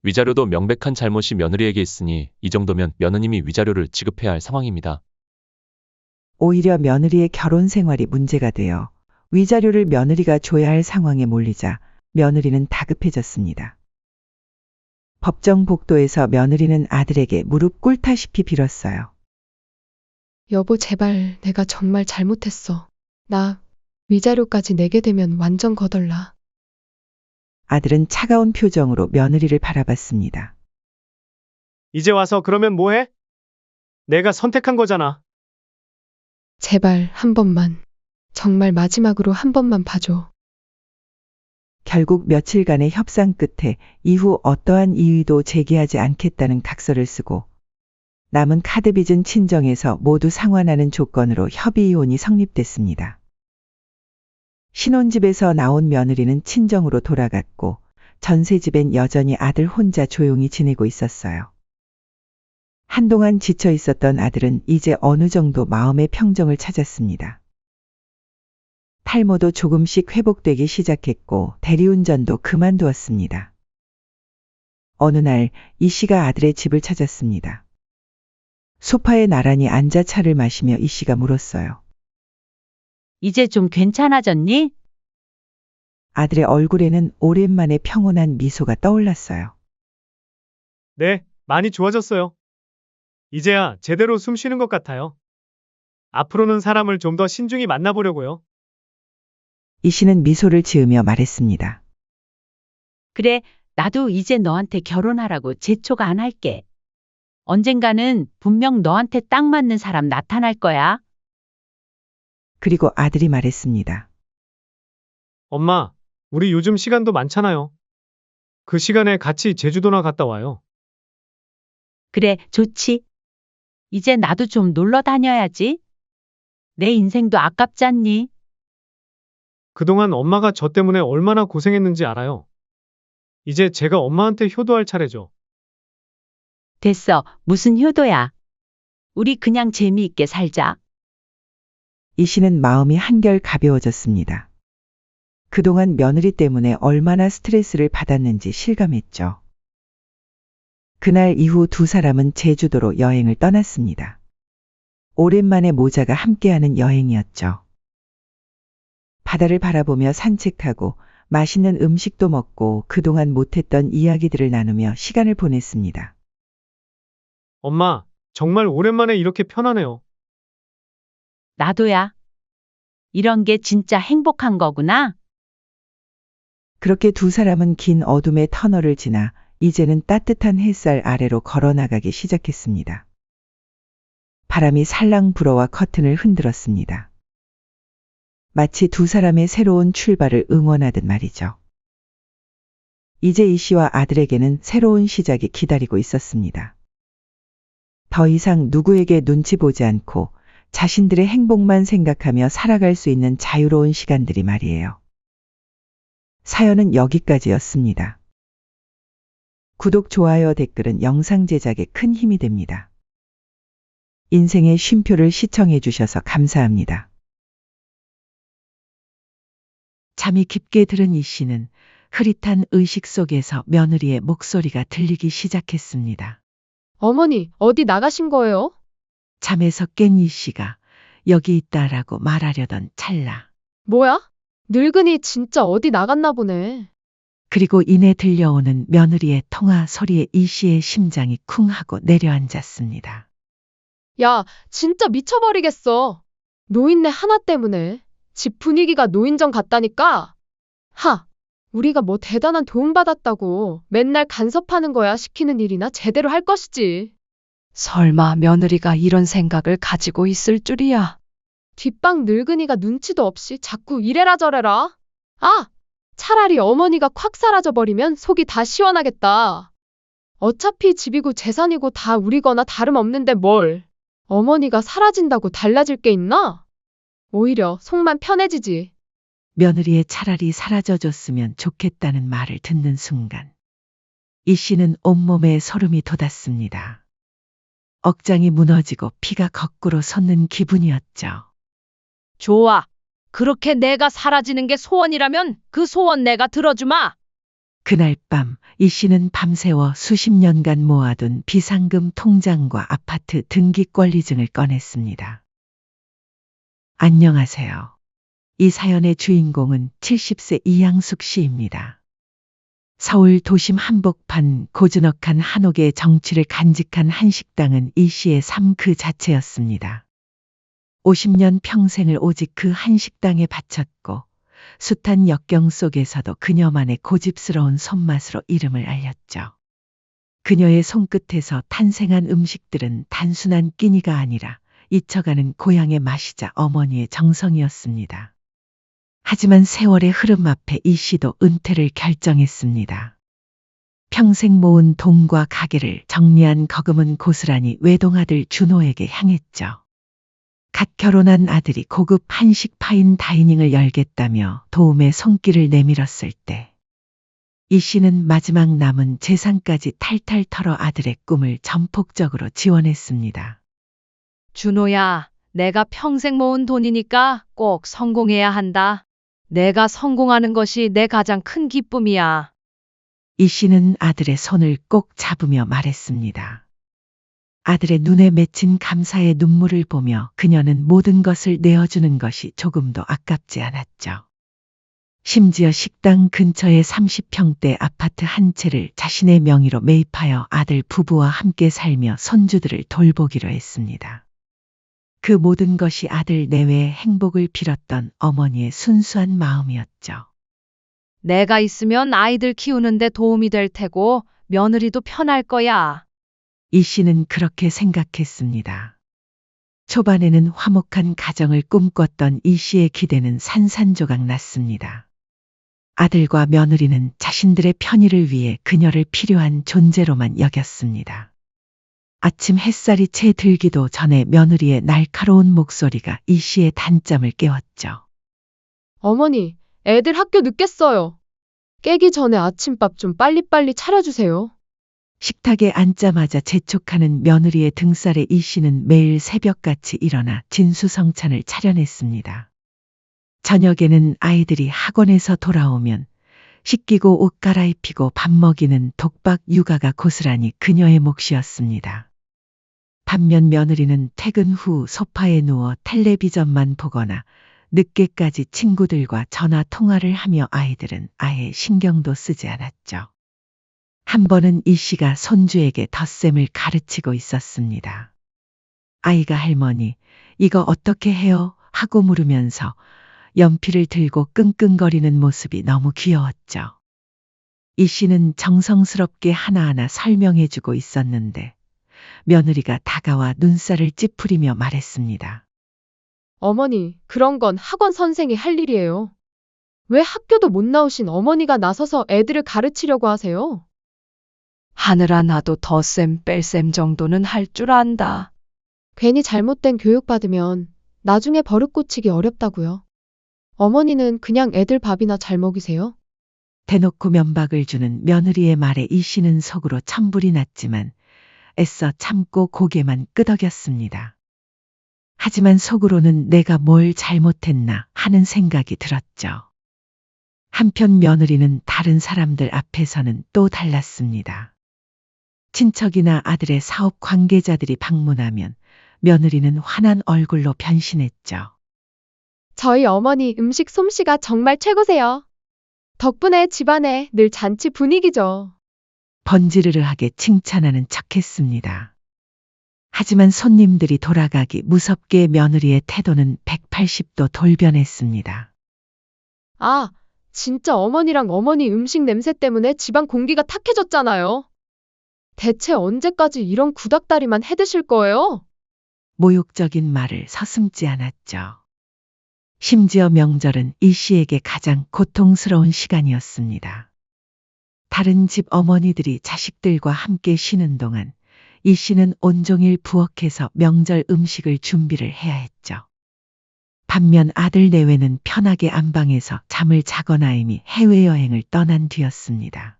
위자료도 명백한 잘못이 며느리에게 있으니 이 정도면 며느님이 위자료를 지급해야 할 상황입니다. 오히려 며느리의 결혼 생활이 문제가 되어 위자료를 며느리가 줘야 할 상황에 몰리자 며느리는 다급해졌습니다. 법정 복도에서 며느리는 아들에게 무릎 꿇다시피 빌었어요. 여보, 제발 내가 정말 잘못했어. 나 위자료까지 내게 되면 완전 거덜나. 아들은 차가운 표정으로 며느리를 바라봤습니다. 이제 와서 그러면 뭐해? 내가 선택한 거잖아. 제발 한 번만. 정말 마지막으로 한 번만 봐줘. 결국 며칠간의 협상 끝에 이후 어떠한 이의도 제기하지 않겠다는 각서를 쓰고 남은 카드 빚은 친정에서 모두 상환하는 조건으로 협의이혼이 성립됐습니다. 신혼집에서 나온 며느리는 친정으로 돌아갔고 전세집엔 여전히 아들 혼자 조용히 지내고 있었어요. 한동안 지쳐 있었던 아들은 이제 어느 정도 마음의 평정을 찾았습니다. 탈모도 조금씩 회복되기 시작했고 대리운전도 그만두었습니다. 어느 날 이 씨가 아들의 집을 찾았습니다. 소파에 나란히 앉아 차를 마시며 이 씨가 물었어요. 이제 좀 괜찮아졌니? 아들의 얼굴에는 오랜만에 평온한 미소가 떠올랐어요. 네, 많이 좋아졌어요. 이제야 제대로 숨 쉬는 것 같아요. 앞으로는 사람을 좀 더 신중히 만나보려고요. 이 씨는 미소를 지으며 말했습니다. 그래, 나도 이제 너한테 결혼하라고 재촉 안 할게. 언젠가는 분명 너한테 딱 맞는 사람 나타날 거야. 그리고 아들이 말했습니다. 엄마, 우리 요즘 시간도 많잖아요. 그 시간에 같이 제주도나 갔다 와요. 그래, 좋지. 이제 나도 좀 놀러 다녀야지. 내 인생도 아깝지 않니? 그동안 엄마가 저 때문에 얼마나 고생했는지 알아요. 이제 제가 엄마한테 효도할 차례죠. 됐어. 무슨 효도야. 우리 그냥 재미있게 살자. 이 씨는 마음이 한결 가벼워졌습니다. 그동안 며느리 때문에 얼마나 스트레스를 받았는지 실감했죠. 그날 이후 두 사람은 제주도로 여행을 떠났습니다. 오랜만에 모자가 함께하는 여행이었죠. 바다를 바라보며 산책하고 맛있는 음식도 먹고 그동안 못했던 이야기들을 나누며 시간을 보냈습니다. 엄마, 정말 오랜만에 이렇게 편하네요. 나도야. 이런 게 진짜 행복한 거구나. 그렇게 두 사람은 긴 어둠의 터널을 지나 이제는 따뜻한 햇살 아래로 걸어나가기 시작했습니다. 바람이 살랑 불어와 커튼을 흔들었습니다. 마치 두 사람의 새로운 출발을 응원하듯 말이죠. 이제 이 씨와 아들에게는 새로운 시작이 기다리고 있었습니다. 더 이상 누구에게 눈치 보지 않고 자신들의 행복만 생각하며 살아갈 수 있는 자유로운 시간들이 말이에요. 사연은 여기까지였습니다. 구독, 좋아요, 댓글은 영상 제작에 큰 힘이 됩니다. 인생의 쉼표를 시청해 주셔서 감사합니다. 잠이 깊게 들은 이 씨는 흐릿한 의식 속에서 며느리의 목소리가 들리기 시작했습니다. 어머니, 어디 나가신 거예요? 잠에서 깬 이 씨가 여기 있다라고 말하려던 찰나. 뭐야? 늙은이 진짜 어디 나갔나 보네. 그리고 이내 들려오는 며느리의 통화 소리에 이 씨의 심장이 쿵 하고 내려앉았습니다. 야, 진짜 미쳐버리겠어. 노인네 하나 때문에 집 분위기가 노인정 같다니까. 하, 우리가 뭐 대단한 도움 받았다고 맨날 간섭하는 거야. 시키는 일이나 제대로 할 것이지. 설마 며느리가 이런 생각을 가지고 있을 줄이야. 뒷방 늙은이가 눈치도 없이 자꾸 이래라 저래라. 아, 차라리 어머니가 콱 사라져버리면 속이 다 시원하겠다. 어차피 집이고 재산이고 다 우리거나 다름없는데 뭘. 어머니가 사라진다고 달라질 게 있나? 오히려 속만 편해지지. 며느리의 차라리 사라져줬으면 좋겠다는 말을 듣는 순간 이 씨는 온몸에 소름이 돋았습니다. 억장이 무너지고 피가 거꾸로 솟는 기분이었죠. 좋아. 그렇게 내가 사라지는 게 소원이라면 그 소원 내가 들어주마. 그날 밤 이 씨는 밤새워 수십 년간 모아둔 비상금 통장과 아파트 등기 권리증을 꺼냈습니다. 안녕하세요. 이 사연의 주인공은 70세 이양숙 씨입니다. 서울 도심 한복판 고즈넉한 한옥의 정취를 간직한 한식당은 이 씨의 삶 그 자체였습니다. 50년 평생을 오직 그 한식당에 바쳤고 숱한 역경 속에서도 그녀만의 고집스러운 손맛으로 이름을 알렸죠. 그녀의 손끝에서 탄생한 음식들은 단순한 끼니가 아니라 잊혀가는 고향의 맛이자 어머니의 정성이었습니다. 하지만 세월의 흐름 앞에 이 씨도 은퇴를 결정했습니다. 평생 모은 돈과 가게를 정리한 거금은 고스란히 외동아들 준호에게 향했죠. 갓 결혼한 아들이 고급 한식 파인 다이닝을 열겠다며 도움의 손길을 내밀었을 때 이 씨는 마지막 남은 재산까지 탈탈 털어 아들의 꿈을 전폭적으로 지원했습니다. 준호야, 내가 평생 모은 돈이니까 꼭 성공해야 한다. 내가 성공하는 것이 내 가장 큰 기쁨이야. 이 씨는 아들의 손을 꼭 잡으며 말했습니다. 아들의 눈에 맺힌 감사의 눈물을 보며 그녀는 모든 것을 내어주는 것이 조금도 아깝지 않았죠. 심지어 식당 근처의 30평대 아파트 한 채를 자신의 명의로 매입하여 아들 부부와 함께 살며 손주들을 돌보기로 했습니다. 그 모든 것이 아들 내외의 행복을 빌었던 어머니의 순수한 마음이었죠. 내가 있으면 아이들 키우는데 도움이 될 테고 며느리도 편할 거야. 이 씨는 그렇게 생각했습니다. 초반에는 화목한 가정을 꿈꿨던 이 씨의 기대는 산산조각 났습니다. 아들과 며느리는 자신들의 편의를 위해 그녀를 필요한 존재로만 여겼습니다. 아침 햇살이 채 들기도 전에 며느리의 날카로운 목소리가 이 씨의 단잠을 깨웠죠. 어머니, 애들 학교 늦겠어요. 깨기 전에 아침밥 좀 빨리빨리 차려주세요. 식탁에 앉자마자 재촉하는 며느리의 등살에 이 씨는 매일 새벽같이 일어나 진수성찬을 차려냈습니다. 저녁에는 아이들이 학원에서 돌아오면 씻기고 옷 갈아입히고 밥 먹이는 독박 육아가 고스란히 그녀의 몫이었습니다. 반면 며느리는 퇴근 후 소파에 누워 텔레비전만 보거나 늦게까지 친구들과 전화 통화를 하며 아이들은 아예 신경도 쓰지 않았죠. 한 번은 이 씨가 손주에게 덧셈을 가르치고 있었습니다. 아이가 할머니, 이거 어떻게 해요? 하고 물으면서 연필을 들고 끙끙거리는 모습이 너무 귀여웠죠. 이 씨는 정성스럽게 하나하나 설명해주고 있었는데 며느리가 다가와 눈살을 찌푸리며 말했습니다. 어머니, 그런 건 학원 선생이 할 일이에요. 왜 학교도 못 나오신 어머니가 나서서 애들을 가르치려고 하세요? 하늘아, 나도 덧셈 뺄셈 정도는 할 줄 안다. 괜히 잘못된 교육 받으면 나중에 버릇 고치기 어렵다고요. 어머니는 그냥 애들 밥이나 잘 먹이세요. 대놓고 면박을 주는 며느리의 말에 이 씨는 속으로 천불이 났지만 애써 참고 고개만 끄덕였습니다. 하지만 속으로는 내가 뭘 잘못했나 하는 생각이 들었죠. 한편 며느리는 다른 사람들 앞에서는 또 달랐습니다. 친척이나 아들의 사업 관계자들이 방문하면 며느리는 환한 얼굴로 변신했죠. 저희 어머니 음식 솜씨가 정말 최고세요. 덕분에 집안에 늘 잔치 분위기죠. 번지르르하게 칭찬하는 척했습니다. 하지만 손님들이 돌아가기 무섭게 며느리의 태도는 180도 돌변했습니다. 아, 진짜 어머니랑 어머니 음식 냄새 때문에 집안 공기가 탁해졌잖아요. 대체 언제까지 이런 구닥다리만 해드실 거예요? 모욕적인 말을 서슴지 않았죠. 심지어 명절은 이 씨에게 가장 고통스러운 시간이었습니다. 다른 집 어머니들이 자식들과 함께 쉬는 동안 이 씨는 온종일 부엌에서 명절 음식을 준비를 해야 했죠. 반면 아들 내외는 편하게 안방에서 잠을 자거나 이미 해외여행을 떠난 뒤였습니다.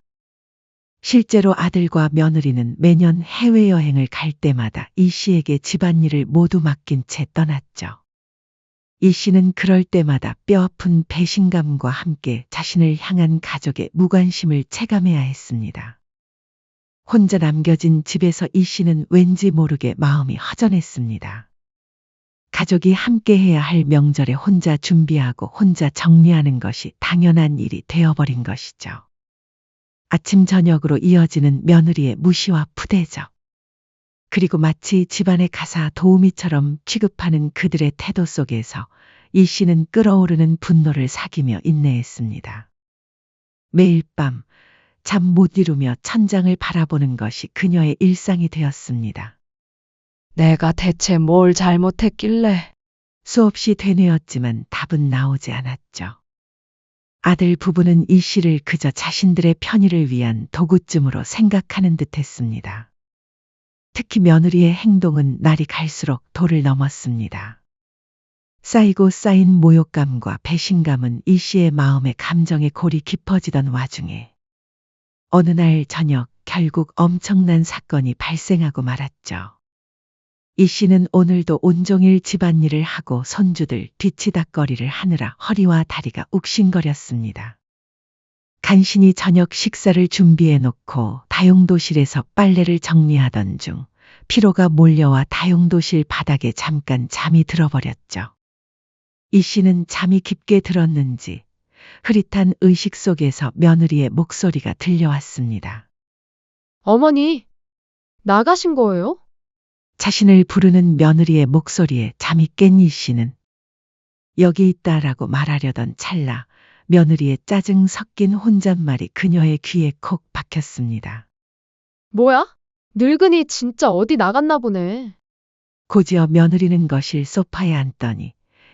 실제로 아들과 며느리는 매년 해외여행을 갈 때마다 이 씨에게 집안일을 모두 맡긴 채 떠났죠. 이 씨는 그럴 때마다 뼈아픈 배신감과 함께 자신을 향한 가족의 무관심을 체감해야 했습니다. 혼자 남겨진 집에서 이 씨는 왠지 모르게 마음이 허전했습니다. 가족이 함께 해야 할 명절에 혼자 준비하고 혼자 정리하는 것이 당연한 일이 되어버린 것이죠. 아침 저녁으로 이어지는 며느리의 무시와 푸대접. 그리고 마치 집안의 가사 도우미처럼 취급하는 그들의 태도 속에서 이 씨는 끓어오르는 분노를 사귀며 인내했습니다. 매일 밤 잠 못 이루며 천장을 바라보는 것이 그녀의 일상이 되었습니다. 내가 대체 뭘 잘못했길래? 수없이 되뇌었지만 답은 나오지 않았죠. 아들 부부는 이 씨를 그저 자신들의 편의를 위한 도구쯤으로 생각하는 듯했습니다. 특히 며느리의 행동은 날이 갈수록 도를 넘었습니다. 쌓이고 쌓인 모욕감과 배신감은 이 씨의 마음의 감정의 골이 깊어지던 와중에 어느 날 저녁 결국 엄청난 사건이 발생하고 말았죠. 이 씨는 오늘도 온종일 집안일을 하고 손주들 뒤치다꺼리를 하느라 허리와 다리가 욱신거렸습니다. 간신히 저녁 식사를 준비해 놓고 다용도실에서 빨래를 정리하던 중 피로가 몰려와 다용도실 바닥에 잠깐 잠이 들어버렸죠. 이 씨는 잠이 깊게 들었는지 흐릿한 의식 속에서 며느리의 목소리가 들려왔습니다. 어머니, 나가신 거예요? 자신을 부르는 며느리의 목소리에 잠이 깬 이 씨는 여기 있다라고 말하려던 찰나 며느리의 짜증 섞인 혼잣말이 그녀의 귀에 콕 박혔습니다. 뭐야? 늙은이 진짜 어디 나갔나 보네. 곧이어 며느리는 거실 소파에 앉더니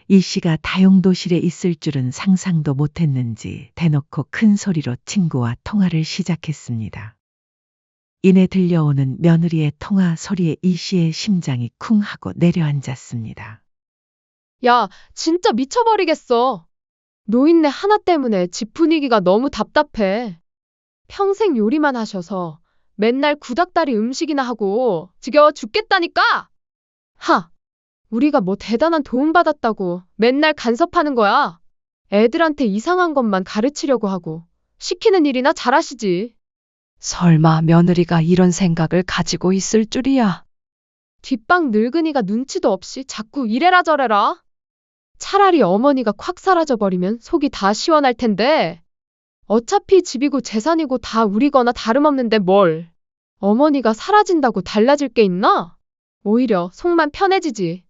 이 씨가 다용도실에 있을 줄은 상상도 못했는지 대놓고 큰 소리로 친구와 통화를 시작했습니다. 이내 들려오는 며느리의 통화 소리에 이 씨의 심장이 쿵 하고 내려앉았습니다. 야, 진짜 미쳐버리겠어. 노인네 하나 때문에 집 분위기가 너무 답답해. 평생 요리만 하셔서 맨날 구닥다리 음식이나 하고 지겨워 죽겠다니까! 하! 우리가 뭐 대단한 도움 받았다고 맨날 간섭하는 거야. 애들한테 이상한 것만 가르치려고 하고 시키는 일이나 잘하시지. 설마 며느리가 이런 생각을 가지고 있을 줄이야. 뒷방 늙은이가 눈치도 없이 자꾸 이래라 저래라. 차라리 어머니가 콱 사라져버리면 속이 다 시원할 텐데. 어차피 집이고 재산이고 다 우리거나 다름없는데 뭘. 어머니가 사라진다고 달라질 게 있나? 오히려 속만 편해지지.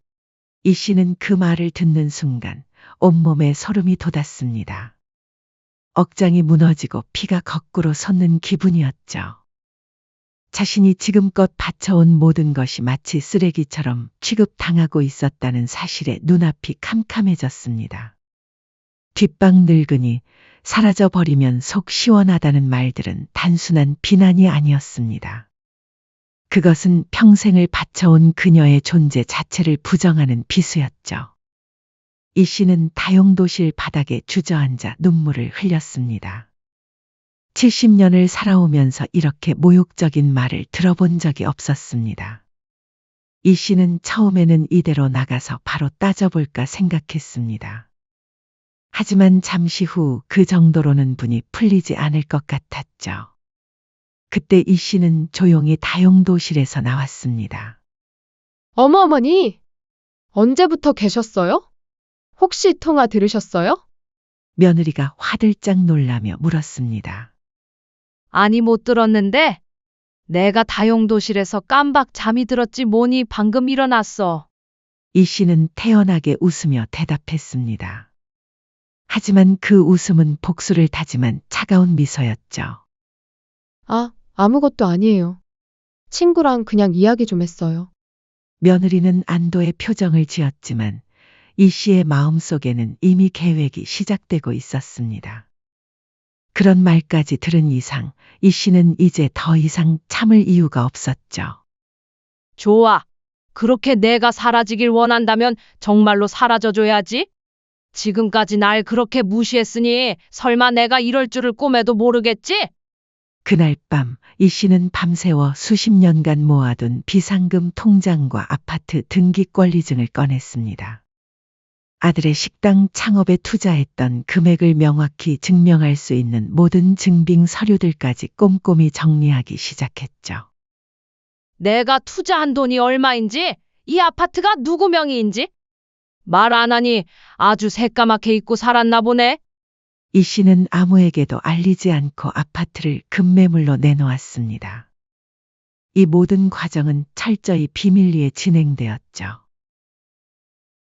이 씨는 그 말을 듣는 순간 온몸에 소름이 돋았습니다. 억장이 무너지고 피가 거꾸로 솟는 기분이었죠. 자신이 지금껏 바쳐온 모든 것이 마치 쓰레기처럼 취급당하고 있었다는 사실에 눈앞이 캄캄해졌습니다. 뒷방 늙으니 사라져버리면 속 시원하다는 말들은 단순한 비난이 아니었습니다. 그것은 평생을 바쳐온 그녀의 존재 자체를 부정하는 비수였죠. 이 씨는 다용도실 바닥에 주저앉아 눈물을 흘렸습니다. 70년을 살아오면서 이렇게 모욕적인 말을 들어본 적이 없었습니다. 이 씨는 처음에는 이대로 나가서 바로 따져볼까 생각했습니다. 하지만 잠시 후 그 정도로는 분이 풀리지 않을 것 같았죠. 그때 이 씨는 조용히 다용도실에서 나왔습니다. 어머니, 언제부터 계셨어요? 혹시 통화 들으셨어요? 며느리가 화들짝 놀라며 물었습니다. 아니 못 들었는데 내가 다용도실에서 깜박 잠이 들었지 뭐니 방금 일어났어. 이 씨는 태연하게 웃으며 대답했습니다. 하지만 그 웃음은 복수를 다짐한 차가운 미소였죠. 아, 아무것도 아니에요. 친구랑 그냥 이야기 좀 했어요. 며느리는 안도의 표정을 지었지만 이 씨의 마음속에는 이미 계획이 시작되고 있었습니다. 그런 말까지 들은 이상 이 씨는 이제 더 이상 참을 이유가 없었죠. 좋아. 그렇게 내가 사라지길 원한다면 정말로 사라져줘야지. 지금까지 날 그렇게 무시했으니 설마 내가 이럴 줄을 꿈에도 모르겠지? 그날 밤 이 씨는 밤새워 수십 년간 모아둔 비상금 통장과 아파트 등기 권리증을 꺼냈습니다. 아들의 식당 창업에 투자했던 금액을 명확히 증명할 수 있는 모든 증빙 서류들까지 꼼꼼히 정리하기 시작했죠. 내가 투자한 돈이 얼마인지, 이 아파트가 누구 명의인지 말 안 하니 아주 새까맣게 잊고 살았나 보네. 이 씨는 아무에게도 알리지 않고 아파트를 급매물로 내놓았습니다. 이 모든 과정은 철저히 비밀리에 진행되었죠.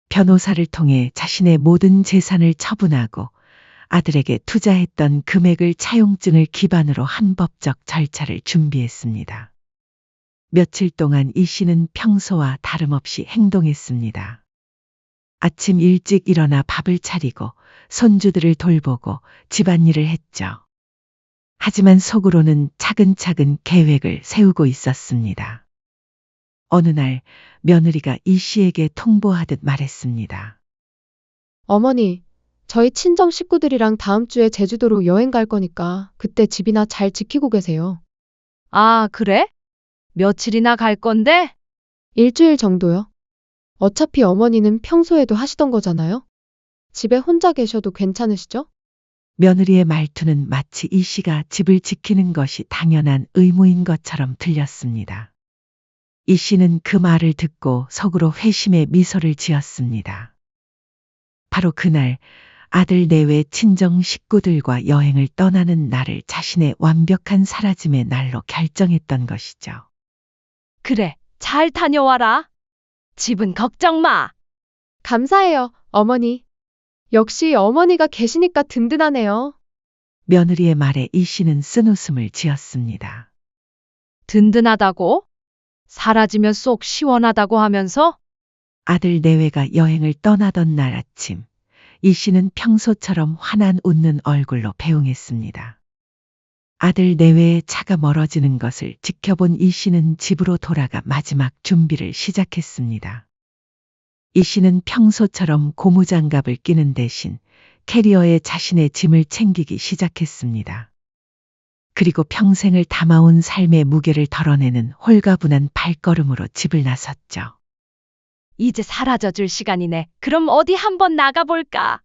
변호사를 통해 자신의 모든 재산을 처분하고 아들에게 투자했던 금액을 차용증을 기반으로 한 법적 절차를 준비했습니다. 며칠 동안 이 씨는 평소와 다름없이 행동했습니다. 아침 일찍 일어나 밥을 차리고 손주들을 돌보고 집안일을 했죠. 하지만 속으로는 차근차근 계획을 세우고 있었습니다. 어느 날 며느리가 이 씨에게 통보하듯 말했습니다. 어머니, 저희 친정 식구들이랑 다음 주에 제주도로 여행 갈 거니까 그때 집이나 잘 지키고 계세요. 아, 그래? 며칠이나 갈 건데? 일주일 정도요. 어차피 어머니는 평소에도 하시던 거잖아요. 집에 혼자 계셔도 괜찮으시죠? 며느리의 말투는 마치 이 씨가 집을 지키는 것이 당연한 의무인 것처럼 들렸습니다. 이 씨는 그 말을 듣고 속으로 회심의 미소를 지었습니다. 바로 그날 아들 내외 친정 식구들과 여행을 떠나는 날을 자신의 완벽한 사라짐의 날로 결정했던 것이죠. 그래, 잘 다녀와라. 집은 걱정 마. 감사해요, 어머니. 역시 어머니가 계시니까 든든하네요. 며느리의 말에 이 씨는 쓴웃음을 지었습니다. 든든하다고? 사라지면 쏙 시원하다고 하면서? 아들 내외가 여행을 떠나던 날 아침, 이 씨는 평소처럼 환한 웃는 얼굴로 배웅했습니다. 아들 내외의 차가 멀어지는 것을 지켜본 이 씨는 집으로 돌아가 마지막 준비를 시작했습니다. 이 씨는 평소처럼 고무장갑을 끼는 대신 캐리어에 자신의 짐을 챙기기 시작했습니다. 그리고 평생을 담아온 삶의 무게를 덜어내는 홀가분한 발걸음으로 집을 나섰죠. 이제 사라져 줄 시간이네. 그럼 어디 한번 나가볼까?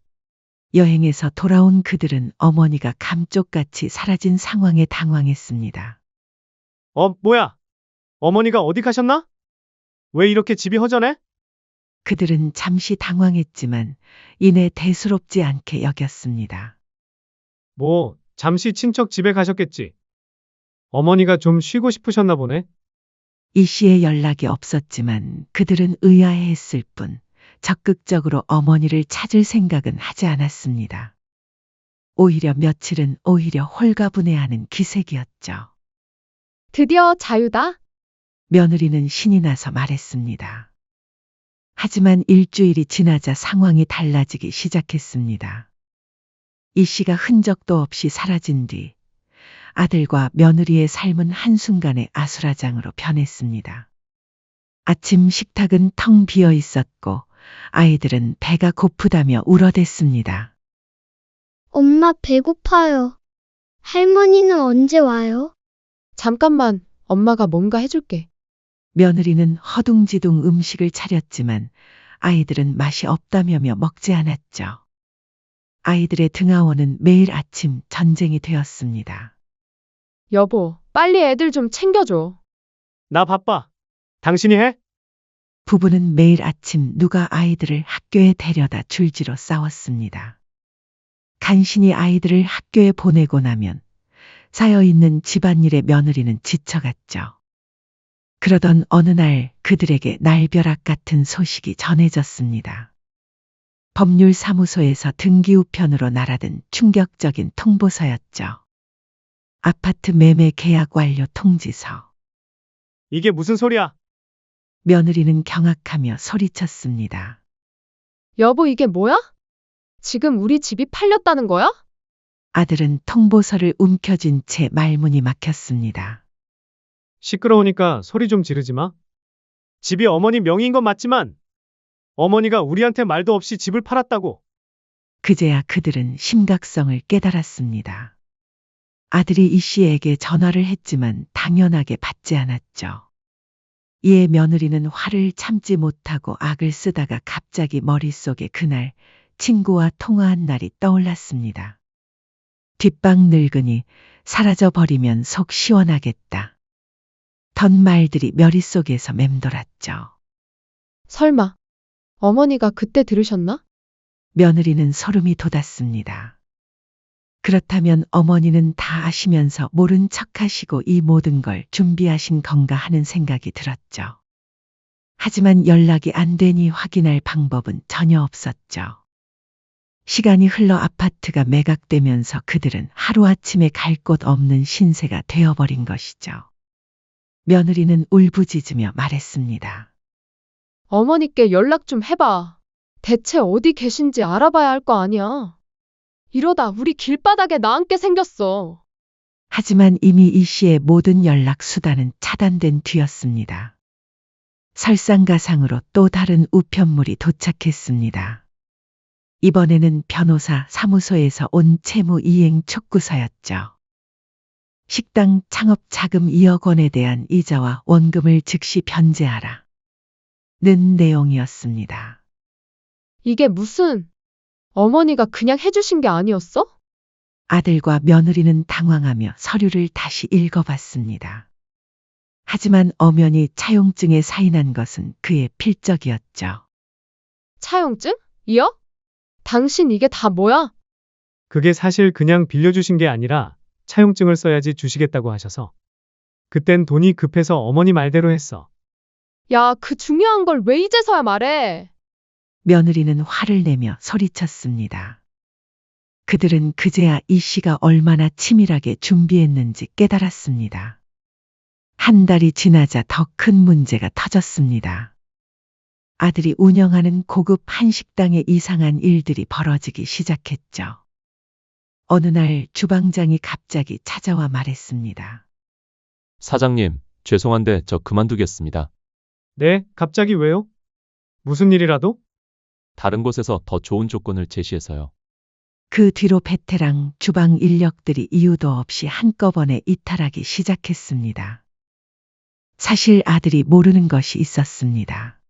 여행에서 돌아온 그들은 어머니가 감쪽같이 사라진 상황에 당황했습니다. 뭐야? 어머니가 어디 가셨나? 왜 이렇게 집이 허전해? 그들은 잠시 당황했지만 이내 대수롭지 않게 여겼습니다. 잠시 친척 집에 가셨겠지. 어머니가 좀 쉬고 싶으셨나 보네. 이 씨의 연락이 없었지만 그들은 의아해했을 뿐 적극적으로 어머니를 찾을 생각은 하지 않았습니다. 오히려 며칠은 홀가분해하는 기색이었죠. 드디어 자유다. 며느리는 신이 나서 말했습니다. 하지만 일주일이 지나자 상황이 달라지기 시작했습니다. 이 씨가 흔적도 없이 사라진 뒤 아들과 며느리의 삶은 한순간에 아수라장으로 변했습니다. 아침 식탁은 텅 비어 있었고 아이들은 배가 고프다며 울어댔습니다. 엄마 배고파요. 할머니는 언제 와요? 잠깐만, 엄마가 뭔가 해줄게. 며느리는 허둥지둥 음식을 차렸지만 아이들은 맛이 없다며며 먹지 않았죠. 아이들의 등하원은 매일 아침 전쟁이 되었습니다. 여보, 빨리 애들 좀 챙겨줘. 나 바빠. 당신이 해? 부부는 매일 아침 누가 아이들을 학교에 데려다 줄지로 싸웠습니다. 간신히 아이들을 학교에 보내고 나면 쌓여있는 집안일에 며느리는 지쳐갔죠. 그러던 어느 날 그들에게 날벼락 같은 소식이 전해졌습니다. 법률사무소에서 등기 우편으로 날아든 충격적인 통보서였죠. 아파트 매매 계약 완료 통지서. 이게 무슨 소리야? 며느리는 경악하며 소리쳤습니다. 여보, 이게 뭐야? 지금 우리 집이 팔렸다는 거야? 아들은 통보서를 움켜쥔 채 말문이 막혔습니다. 시끄러우니까 소리 좀 지르지 마. 집이 어머니 명의인 건 맞지만 어머니가 우리한테 말도 없이 집을 팔았다고. 그제야 그들은 심각성을 깨달았습니다. 아들이 이 씨에게 전화를 했지만 당연하게 받지 않았죠. 이에 며느리는 화를 참지 못하고 악을 쓰다가 갑자기 머릿속에 그날 친구와 통화한 날이 떠올랐습니다. 뒷방 늙으니 사라져버리면 속 시원하겠다. 던 말들이 머릿속에서 맴돌았죠. 설마, 어머니가 그때 들으셨나? 며느리는 소름이 돋았습니다. 그렇다면 어머니는 다 아시면서 모른 척하시고 이 모든 걸 준비하신 건가 하는 생각이 들었죠. 하지만 연락이 안 되니 확인할 방법은 전혀 없었죠. 시간이 흘러 아파트가 매각되면서 그들은 하루아침에 갈 곳 없는 신세가 되어버린 것이죠. 며느리는 울부짖으며 말했습니다. 어머니께 연락 좀 해봐. 대체 어디 계신지 알아봐야 할 거 아니야. 이러다 우리 길바닥에 나앉게 생겼어. 하지만 이미 이 씨의 모든 연락 수단은 차단된 뒤였습니다. 설상가상으로 또 다른 우편물이 도착했습니다. 이번에는 변호사 사무소에서 온 채무 이행 촉구서였죠. 식당 창업 자금 2억 원에 대한 이자와 원금을 즉시 변제하라. 는 내용이었습니다. 이게 무슨, 어머니가 그냥 해주신 게 아니었어? 아들과 며느리는 당황하며 서류를 다시 읽어봤습니다. 하지만 엄연히 차용증에 사인한 것은 그의 필적이었죠. 차용증? 2억? 당신 이게 다 뭐야? 그게 사실 그냥 빌려주신 게 아니라 차용증을 써야지 주시겠다고 하셔서. 그땐 돈이 급해서 어머니 말대로 했어. 야, 그 중요한 걸 왜 이제서야 말해? 며느리는 화를 내며 소리쳤습니다. 그들은 그제야 이 씨가 얼마나 치밀하게 준비했는지 깨달았습니다. 한 달이 지나자 더 큰 문제가 터졌습니다. 아들이 운영하는 고급 한식당에 이상한 일들이 벌어지기 시작했죠. 어느 날 주방장이 갑자기 찾아와 말했습니다. 사장님, 죄송한데 저 그만두겠습니다. 네, 갑자기 왜요? 무슨 일이라도? 다른 곳에서 더 좋은 조건을 제시해서요. 그 뒤로 베테랑 주방 인력들이 이유도 없이 한꺼번에 이탈하기 시작했습니다. 사실 아들이 모르는 것이 있었습니다.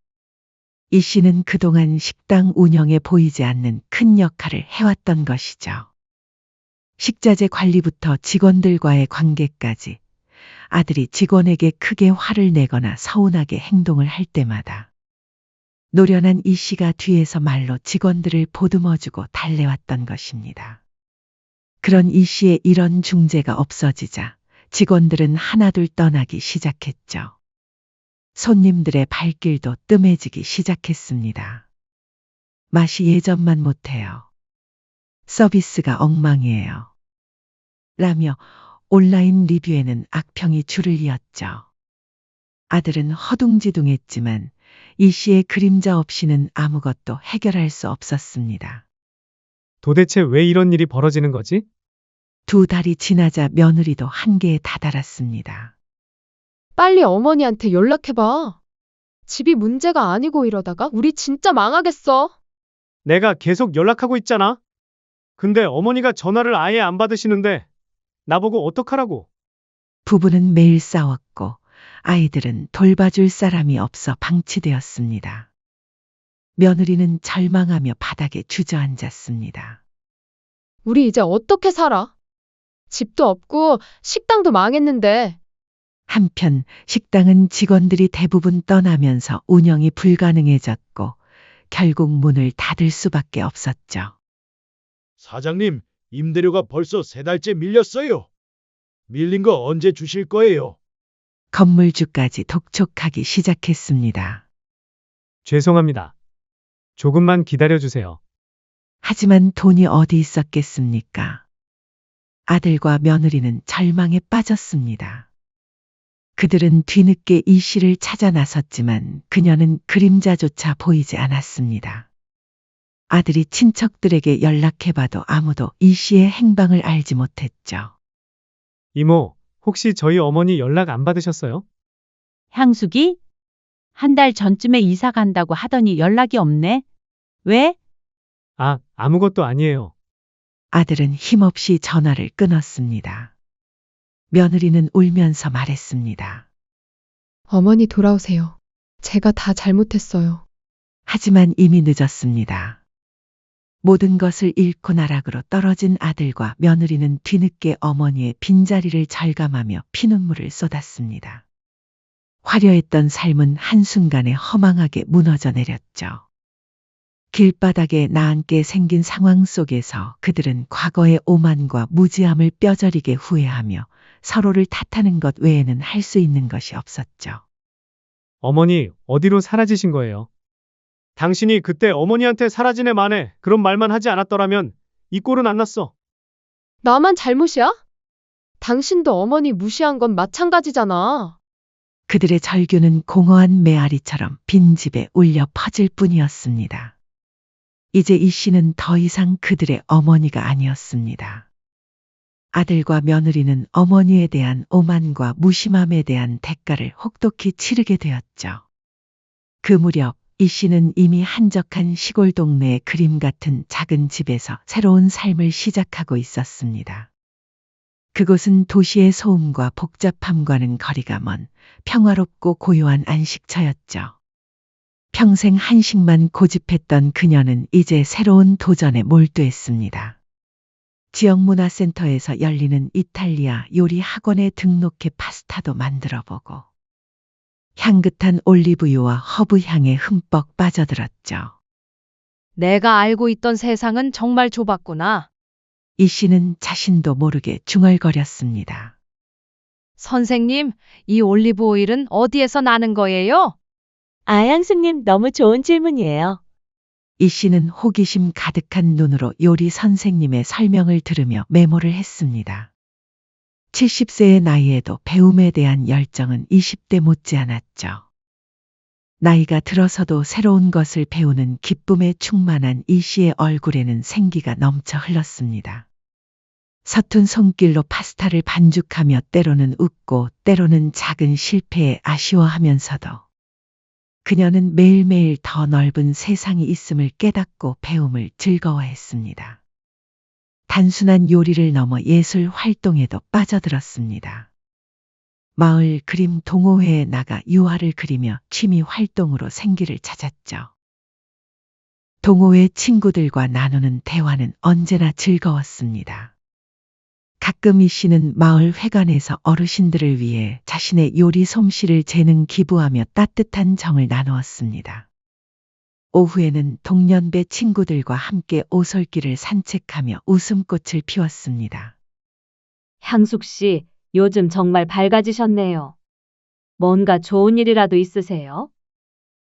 이 씨는 그동안 식당 운영에 보이지 않는 큰 역할을 해왔던 것이죠. 식자재 관리부터 직원들과의 관계까지 아들이 직원에게 크게 화를 내거나 서운하게 행동을 할 때마다 노련한 이 씨가 뒤에서 말로 직원들을 보듬어주고 달래왔던 것입니다. 그런 이 씨의 이런 중재가 없어지자 직원들은 하나둘 떠나기 시작했죠. 손님들의 발길도 뜸해지기 시작했습니다. 맛이 예전만 못해요. 서비스가 엉망이에요. 라며 온라인 리뷰에는 악평이 줄을 이었죠. 아들은 허둥지둥했지만 이 씨의 그림자 없이는 아무것도 해결할 수 없었습니다. 도대체 왜 이런 일이 벌어지는 거지? 2달이 지나자 며느리도 한계에 다다랐습니다. 빨리 어머니한테 연락해봐. 집이 문제가 아니고 이러다가 우리 진짜 망하겠어. 내가 계속 연락하고 있잖아. 근데 어머니가 전화를 아예 안 받으시는데 나보고 어떡하라고. 부부는 매일 싸웠고 아이들은 돌봐줄 사람이 없어 방치되었습니다. 며느리는 절망하며 바닥에 주저앉았습니다. 우리 이제 어떻게 살아? 집도 없고 식당도 망했는데. 한편 식당은 직원들이 대부분 떠나면서 운영이 불가능해졌고 결국 문을 닫을 수밖에 없었죠. 사장님, 임대료가 벌써 3달째 밀렸어요. 밀린 거 언제 주실 거예요? 건물주까지 독촉하기 시작했습니다. 죄송합니다. 조금만 기다려주세요. 하지만 돈이 어디 있었겠습니까? 아들과 며느리는 절망에 빠졌습니다. 그들은 뒤늦게 이 씨를 찾아 나섰지만 그녀는 그림자조차 보이지 않았습니다. 아들이 친척들에게 연락해봐도 아무도 이 씨의 행방을 알지 못했죠. 이모, 혹시 저희 어머니 연락 안 받으셨어요? 향숙이? 한 달 전쯤에 이사 간다고 하더니 연락이 없네. 왜? 아, 아무것도 아니에요. 아들은 힘없이 전화를 끊었습니다. 며느리는 울면서 말했습니다. 어머니 돌아오세요. 제가 다 잘못했어요. 하지만 이미 늦었습니다. 모든 것을 잃고 나락으로 떨어진 아들과 며느리는 뒤늦게 어머니의 빈자리를 절감하며 피눈물을 쏟았습니다. 화려했던 삶은 한순간에 허망하게 무너져 내렸죠. 길바닥에 나앉게 생긴 상황 속에서 그들은 과거의 오만과 무지함을 뼈저리게 후회하며 서로를 탓하는 것 외에는 할 수 있는 것이 없었죠. 어머니, 어디로 사라지신 거예요? 당신이 그때 어머니한테 사라지네 마네 그런 말만 하지 않았더라면 이 꼴은 안 났어. 나만 잘못이야? 당신도 어머니 무시한 건 마찬가지잖아. 그들의 절규는 공허한 메아리처럼 빈집에 울려 퍼질 뿐이었습니다. 이제 이 씨는 더 이상 그들의 어머니가 아니었습니다. 아들과 며느리는 어머니에 대한 오만과 무심함에 대한 대가를 혹독히 치르게 되었죠. 그 무렵 이 씨는 이미 한적한 시골 동네의 그림 같은 작은 집에서 새로운 삶을 시작하고 있었습니다. 그곳은 도시의 소음과 복잡함과는 거리가 먼 평화롭고 고요한 안식처였죠. 평생 한식만 고집했던 그녀는 이제 새로운 도전에 몰두했습니다. 지역문화센터에서 열리는 이탈리아 요리 학원에 등록해 파스타도 만들어 보고 향긋한 올리브유와 허브 향에 흠뻑 빠져들었죠. 내가 알고 있던 세상은 정말 좁았구나. 이 씨는 자신도 모르게 중얼거렸습니다. 선생님, 이 올리브 오일은 어디에서 나는 거예요? 아양수님 너무 좋은 질문이에요. 이 씨는 호기심 가득한 눈으로 요리 선생님의 설명을 들으며 메모를 했습니다. 70세의 나이에도 배움에 대한 열정은 20대 못지않았죠. 나이가 들어서도 새로운 것을 배우는 기쁨에 충만한 이 씨의 얼굴에는 생기가 넘쳐 흘렀습니다. 서툰 손길로 파스타를 반죽하며 때로는 웃고 때로는 작은 실패에 아쉬워하면서도 그녀는 매일매일 더 넓은 세상이 있음을 깨닫고 배움을 즐거워했습니다. 단순한 요리를 넘어 예술 활동에도 빠져들었습니다. 마을 그림 동호회에 나가 유화를 그리며 취미 활동으로 생기를 찾았죠. 동호회 친구들과 나누는 대화는 언제나 즐거웠습니다. 가끔 이 씨는 마을 회관에서 어르신들을 위해 자신의 요리 솜씨를 재능 기부하며 따뜻한 정을 나누었습니다. 오후에는 동년배 친구들과 함께 오솔길을 산책하며 웃음꽃을 피웠습니다. 향숙 씨, 요즘 정말 밝아지셨네요. 뭔가 좋은 일이라도 있으세요?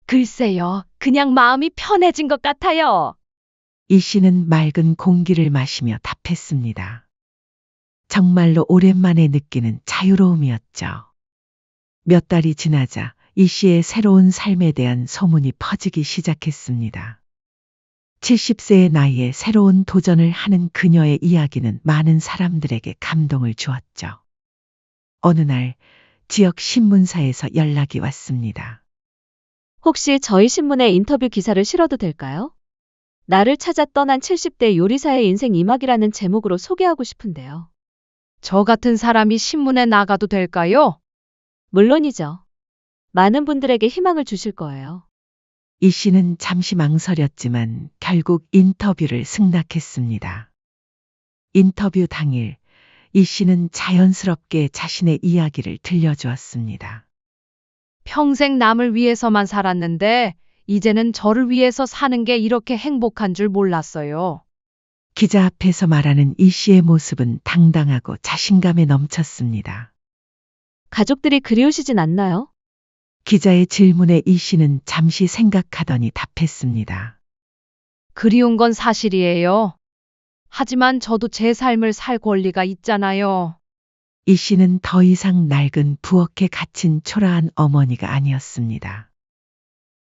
글쎄요, 그냥 마음이 편해진 것 같아요. 이 씨는 맑은 공기를 마시며 답했습니다. 정말로 오랜만에 느끼는 자유로움이었죠. 몇 달이 지나자 이 씨의 새로운 삶에 대한 소문이 퍼지기 시작했습니다. 70세의 나이에 새로운 도전을 하는 그녀의 이야기는 많은 사람들에게 감동을 주었죠. 어느 날 지역 신문사에서 연락이 왔습니다. 혹시 저희 신문에 인터뷰 기사를 실어도 될까요? 나를 찾아 떠난 70대 요리사의 인생 이막이라는 제목으로 소개하고 싶은데요. 저 같은 사람이 신문에 나가도 될까요? 물론이죠. 많은 분들에게 희망을 주실 거예요. 이 씨는 잠시 망설였지만 결국 인터뷰를 승낙했습니다. 인터뷰 당일 이 씨는 자연스럽게 자신의 이야기를 들려주었습니다. 평생 남을 위해서만 살았는데 이제는 저를 위해서 사는 게 이렇게 행복한 줄 몰랐어요. 기자 앞에서 말하는 이 씨의 모습은 당당하고 자신감에 넘쳤습니다. 가족들이 그리우시진 않나요? 기자의 질문에 이 씨는 잠시 생각하더니 답했습니다. 그리운 건 사실이에요. 하지만 저도 제 삶을 살 권리가 있잖아요. 이 씨는 더 이상 낡은 부엌에 갇힌 초라한 어머니가 아니었습니다.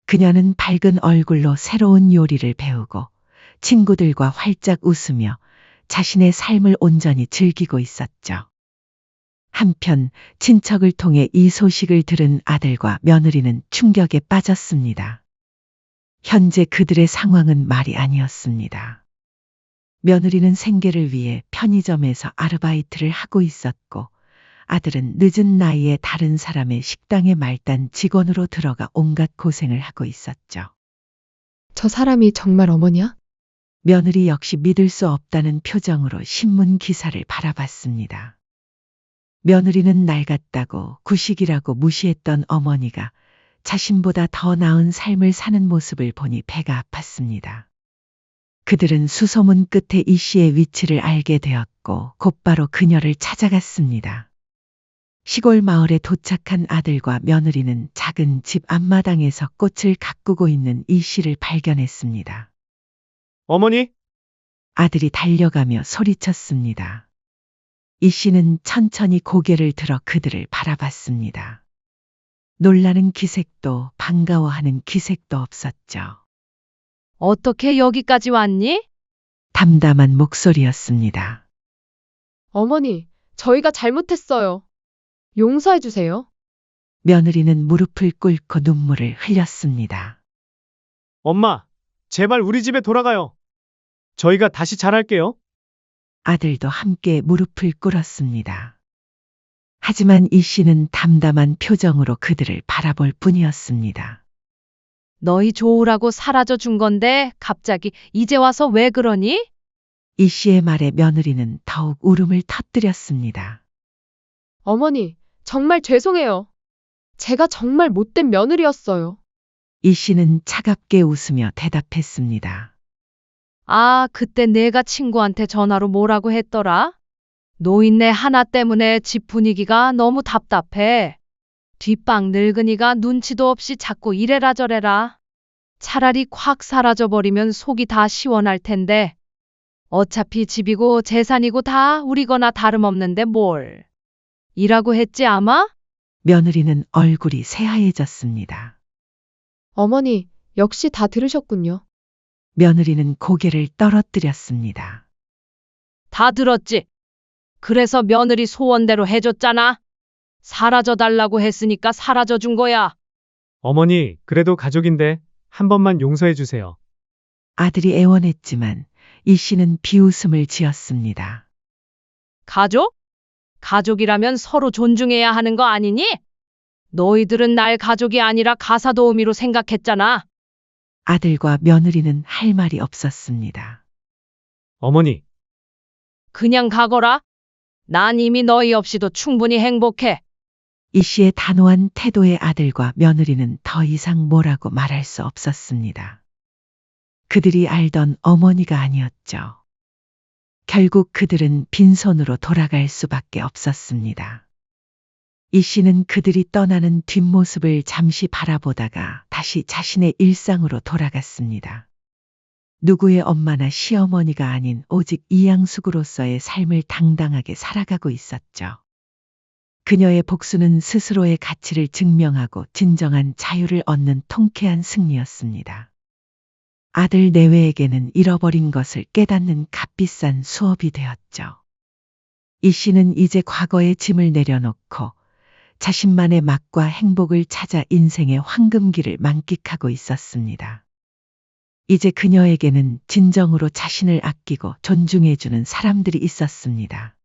그녀는 밝은 얼굴로 새로운 요리를 배우고 친구들과 활짝 웃으며 자신의 삶을 온전히 즐기고 있었죠. 한편 친척을 통해 이 소식을 들은 아들과 며느리는 충격에 빠졌습니다. 현재 그들의 상황은 말이 아니었습니다. 며느리는 생계를 위해 편의점에서 아르바이트를 하고 있었고 아들은 늦은 나이에 다른 사람의 식당에 말단 직원으로 들어가 온갖 고생을 하고 있었죠. 저 사람이 정말 어머니야? 며느리 역시 믿을 수 없다는 표정으로 신문 기사를 바라봤습니다. 며느리는 낡았다고 구식이라고 무시했던 어머니가 자신보다 더 나은 삶을 사는 모습을 보니 배가 아팠습니다. 그들은 수소문 끝에 이 씨의 위치를 알게 되었고 곧바로 그녀를 찾아갔습니다. 시골 마을에 도착한 아들과 며느리는 작은 집 앞마당에서 꽃을 가꾸고 있는 이 씨를 발견했습니다. 어머니? 아들이 달려가며 소리쳤습니다. 이 씨는 천천히 고개를 들어 그들을 바라봤습니다. 놀라는 기색도 반가워하는 기색도 없었죠. 어떻게 여기까지 왔니? 담담한 목소리였습니다. 어머니, 저희가 잘못했어요. 용서해 주세요. 며느리는 무릎을 꿇고 눈물을 흘렸습니다. 엄마, 제발 우리 집에 돌아가요. 저희가 다시 잘할게요. 아들도 함께 무릎을 꿇었습니다. 하지만 이 씨는 담담한 표정으로 그들을 바라볼 뿐이었습니다. 너희 좋으라고 사라져 준 건데 갑자기 이제 와서 왜 그러니? 이 씨의 말에 며느리는 더욱 울음을 터뜨렸습니다. 어머니, 정말 죄송해요. 제가 정말 못된 며느리였어요. 이 씨는 차갑게 웃으며 대답했습니다. 아, 그때 내가 친구한테 전화로 뭐라고 했더라? 노인네 하나 때문에 집 분위기가 너무 답답해. 뒷방 늙은이가 눈치도 없이 자꾸 이래라 저래라. 차라리 콱 사라져버리면 속이 다 시원할 텐데. 어차피 집이고 재산이고 다 우리거나 다름없는데 뭘. 이라고 했지 아마? 며느리는 얼굴이 새하얘졌습니다. 어머니, 역시 다 들으셨군요. 며느리는 고개를 떨어뜨렸습니다. 다 들었지? 그래서 며느리 소원대로 해줬잖아. 사라져 달라고 했으니까 사라져 준 거야. 어머니, 그래도 가족인데 한 번만 용서해 주세요. 아들이 애원했지만 이 씨는 비웃음을 지었습니다. 가족? 가족이라면 서로 존중해야 하는 거 아니니? 너희들은 날 가족이 아니라 가사도우미로 생각했잖아. 아들과 며느리는 할 말이 없었습니다. 어머니, 그냥 가거라. 난 이미 너희 없이도 충분히 행복해. 이 씨의 단호한 태도에 아들과 며느리는 더 이상 뭐라고 말할 수 없었습니다. 그들이 알던 어머니가 아니었죠. 결국 그들은 빈손으로 돌아갈 수밖에 없었습니다. 이 씨는 그들이 떠나는 뒷모습을 잠시 바라보다가 다시 자신의 일상으로 돌아갔습니다. 누구의 엄마나 시어머니가 아닌 오직 이양숙으로서의 삶을 당당하게 살아가고 있었죠. 그녀의 복수는 스스로의 가치를 증명하고 진정한 자유를 얻는 통쾌한 승리였습니다. 아들 내외에게는 잃어버린 것을 깨닫는 값비싼 수업이 되었죠. 이 씨는 이제 과거의 짐을 내려놓고 자신만의 맛과 행복을 찾아 인생의 황금기를 만끽하고 있었습니다. 이제 그녀에게는 진정으로 자신을 아끼고 존중해주는 사람들이 있었습니다.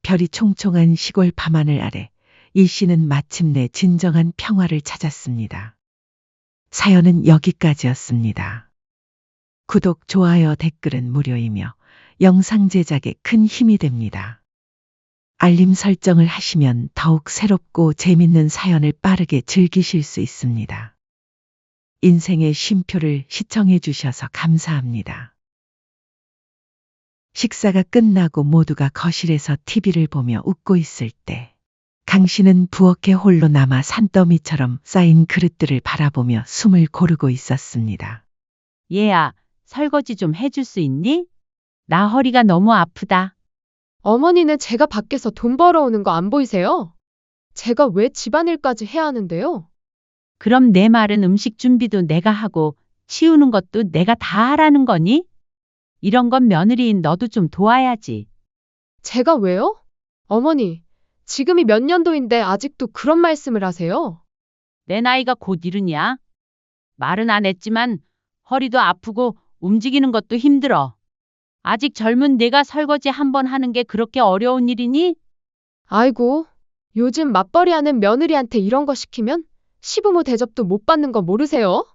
별이 총총한 시골 밤하늘 아래 이 씨는 마침내 진정한 평화를 찾았습니다. 사연은 여기까지였습니다. 구독, 좋아요, 댓글은 무료이며 영상 제작에 큰 힘이 됩니다. 알림 설정을 하시면 더욱 새롭고 재밌는 사연을 빠르게 즐기실 수 있습니다. 인생의 쉼표를 시청해 주셔서 감사합니다. 식사가 끝나고 모두가 거실에서 TV를 보며 웃고 있을 때 강 씨는 부엌에 홀로 남아 산더미처럼 쌓인 그릇들을 바라보며 숨을 고르고 있었습니다. 얘야, 설거지 좀 해줄 수 있니? 나 허리가 너무 아프다. 어머니는 제가 밖에서 돈 벌어오는 거 안 보이세요? 제가 왜 집안일까지 해야 하는데요? 그럼 내 말은 음식 준비도 내가 하고 치우는 것도 내가 다 하라는 거니? 이런 건 며느리인 너도 좀 도와야지. 제가 왜요? 어머니, 지금이 몇 년도인데 아직도 그런 말씀을 하세요? 내 나이가 곧 이르냐? 말은 안 했지만 허리도 아프고 움직이는 것도 힘들어. 아직 젊은 내가 설거지 한 번 하는 게 그렇게 어려운 일이니? 아이고, 요즘 맞벌이 하는 며느리한테 이런 거 시키면 시부모 대접도 못 받는 거 모르세요?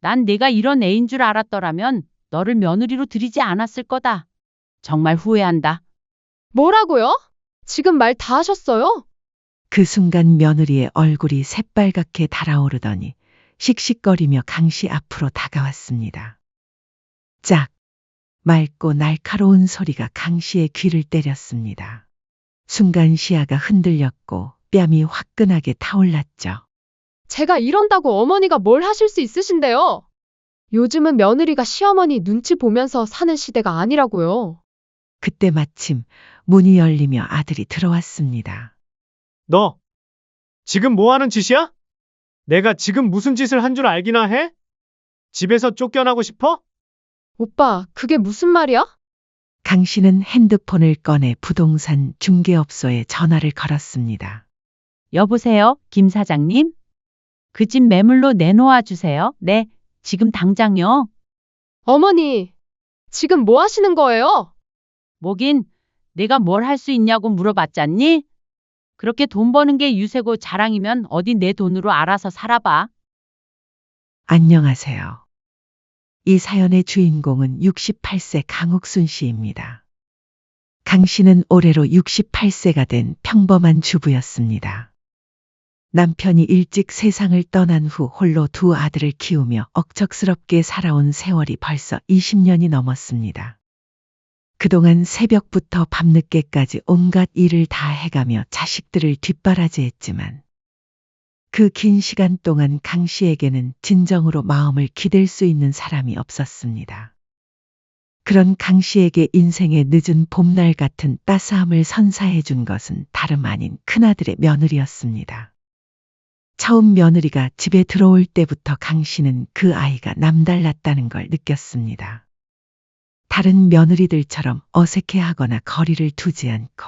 난 내가 이런 애인 줄 알았더라면 너를 며느리로 들이지 않았을 거다. 정말 후회한다. 뭐라고요? 지금 말 다 하셨어요? 그 순간 며느리의 얼굴이 새빨갛게 달아오르더니 씩씩거리며 강 씨 앞으로 다가왔습니다. 짝! 맑고 날카로운 소리가 강 씨의 귀를 때렸습니다. 순간 시야가 흔들렸고 뺨이 화끈하게 타올랐죠. 제가 이런다고 어머니가 뭘 하실 수 있으신데요? 요즘은 며느리가 시어머니 눈치 보면서 사는 시대가 아니라고요. 그때 마침 문이 열리며 아들이 들어왔습니다. 너 지금 뭐 하는 짓이야? 내가 지금 무슨 짓을 한 줄 알기나 해? 집에서 쫓겨나고 싶어? 오빠, 그게 무슨 말이야? 강 씨는 핸드폰을 꺼내 부동산 중개업소에 전화를 걸었습니다. 여보세요, 김 사장님? 그 집 매물로 내놓아 주세요. 네, 지금 당장요? 어머니, 지금 뭐 하시는 거예요? 뭐긴 내가 뭘 할 수 있냐고 물어봤잖니? 그렇게 돈 버는 게 유세고 자랑이면 어디 내 돈으로 알아서 살아봐. 안녕하세요. 이 사연의 주인공은 68세 강옥순 씨입니다. 강 씨는 올해로 68세가 된 평범한 주부였습니다. 남편이 일찍 세상을 떠난 후 홀로 두 아들을 키우며 억척스럽게 살아온 세월이 벌써 20년이 넘었습니다. 그동안 새벽부터 밤늦게까지 온갖 일을 다 해가며 자식들을 뒷바라지했지만 그 긴 시간 동안 강 씨에게는 진정으로 마음을 기댈 수 있는 사람이 없었습니다. 그런 강 씨에게 인생의 늦은 봄날 같은 따스함을 선사해 준 것은 다름 아닌 큰아들의 며느리였습니다. 처음 며느리가 집에 들어올 때부터 강 씨는 그 아이가 남달랐다는 걸 느꼈습니다. 다른 며느리들처럼 어색해하거나 거리를 두지 않고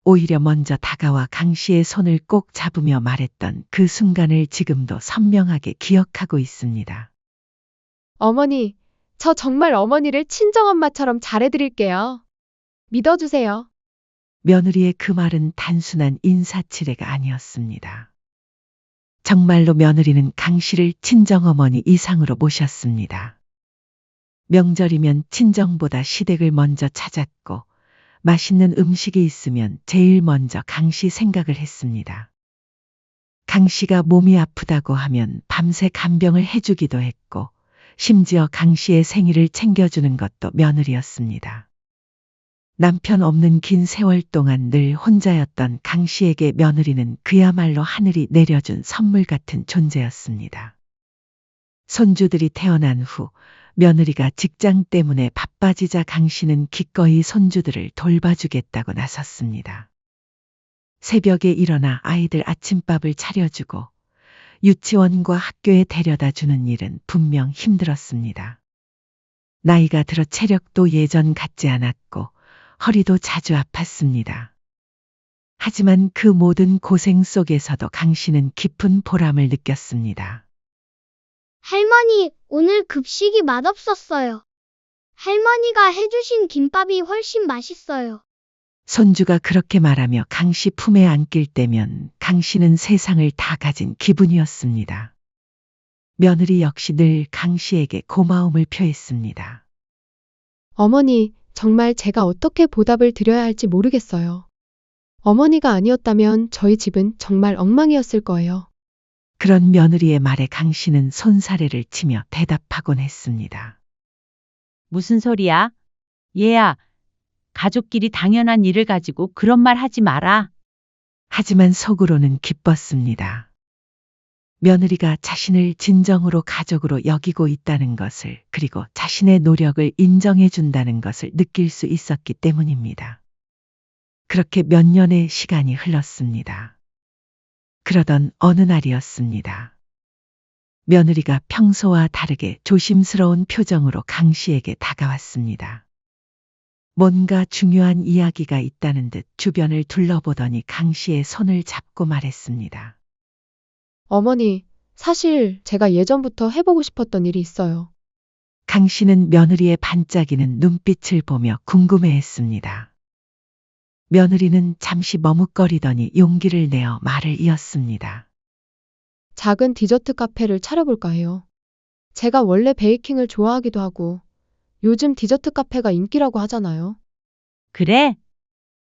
오히려 먼저 다가와 강 씨의 손을 꼭 잡으며 말했던 그 순간을 지금도 선명하게 기억하고 있습니다. 어머니, 저 정말 어머니를 친정엄마처럼 잘해드릴게요. 믿어주세요. 며느리의 그 말은 단순한 인사치레가 아니었습니다. 정말로 며느리는 강 씨를 친정어머니 이상으로 모셨습니다. 명절이면 친정보다 시댁을 먼저 찾았고 맛있는 음식이 있으면 제일 먼저 강 씨 생각을 했습니다. 강 씨가 몸이 아프다고 하면 밤새 간병을 해주기도 했고 심지어 강 씨의 생일을 챙겨주는 것도 며느리였습니다. 남편 없는 긴 세월 동안 늘 혼자였던 강 씨에게 며느리는 그야말로 하늘이 내려준 선물 같은 존재였습니다. 손주들이 태어난 후 며느리가 직장 때문에 바빠지자 강 씨는 기꺼이 손주들을 돌봐주겠다고 나섰습니다. 새벽에 일어나 아이들 아침밥을 차려주고 유치원과 학교에 데려다 주는 일은 분명 힘들었습니다. 나이가 들어 체력도 예전 같지 않았고 허리도 자주 아팠습니다. 하지만 그 모든 고생 속에서도 강 씨는 깊은 보람을 느꼈습니다. 할머니, 오늘 급식이 맛없었어요. 할머니가 해주신 김밥이 훨씬 맛있어요. 손주가 그렇게 말하며 강 씨 품에 안길 때면 강 씨는 세상을 다 가진 기분이었습니다. 며느리 역시 늘 강 씨에게 고마움을 표했습니다. 어머니, 정말 제가 어떻게 보답을 드려야 할지 모르겠어요. 어머니가 아니었다면 저희 집은 정말 엉망이었을 거예요. 그런 며느리의 말에 강 씨는 손사래를 치며 대답하곤 했습니다. 무슨 소리야? 얘야, 가족끼리 당연한 일을 가지고 그런 말 하지 마라. 하지만 속으로는 기뻤습니다. 며느리가 자신을 진정으로 가족으로 여기고 있다는 것을, 그리고 자신의 노력을 인정해 준다는 것을 느낄 수 있었기 때문입니다. 그렇게 몇 년의 시간이 흘렀습니다. 그러던 어느 날이었습니다. 며느리가 평소와 다르게 조심스러운 표정으로 강 씨에게 다가왔습니다. 뭔가 중요한 이야기가 있다는 듯 주변을 둘러보더니 강 씨의 손을 잡고 말했습니다. 어머니, 사실 제가 예전부터 해보고 싶었던 일이 있어요. 강 씨는 며느리의 반짝이는 눈빛을 보며 궁금해했습니다. 며느리는 잠시 머뭇거리더니 용기를 내어 말을 이었습니다. 작은 디저트 카페를 차려볼까 해요. 제가 원래 베이킹을 좋아하기도 하고 요즘 디저트 카페가 인기라고 하잖아요. 그래?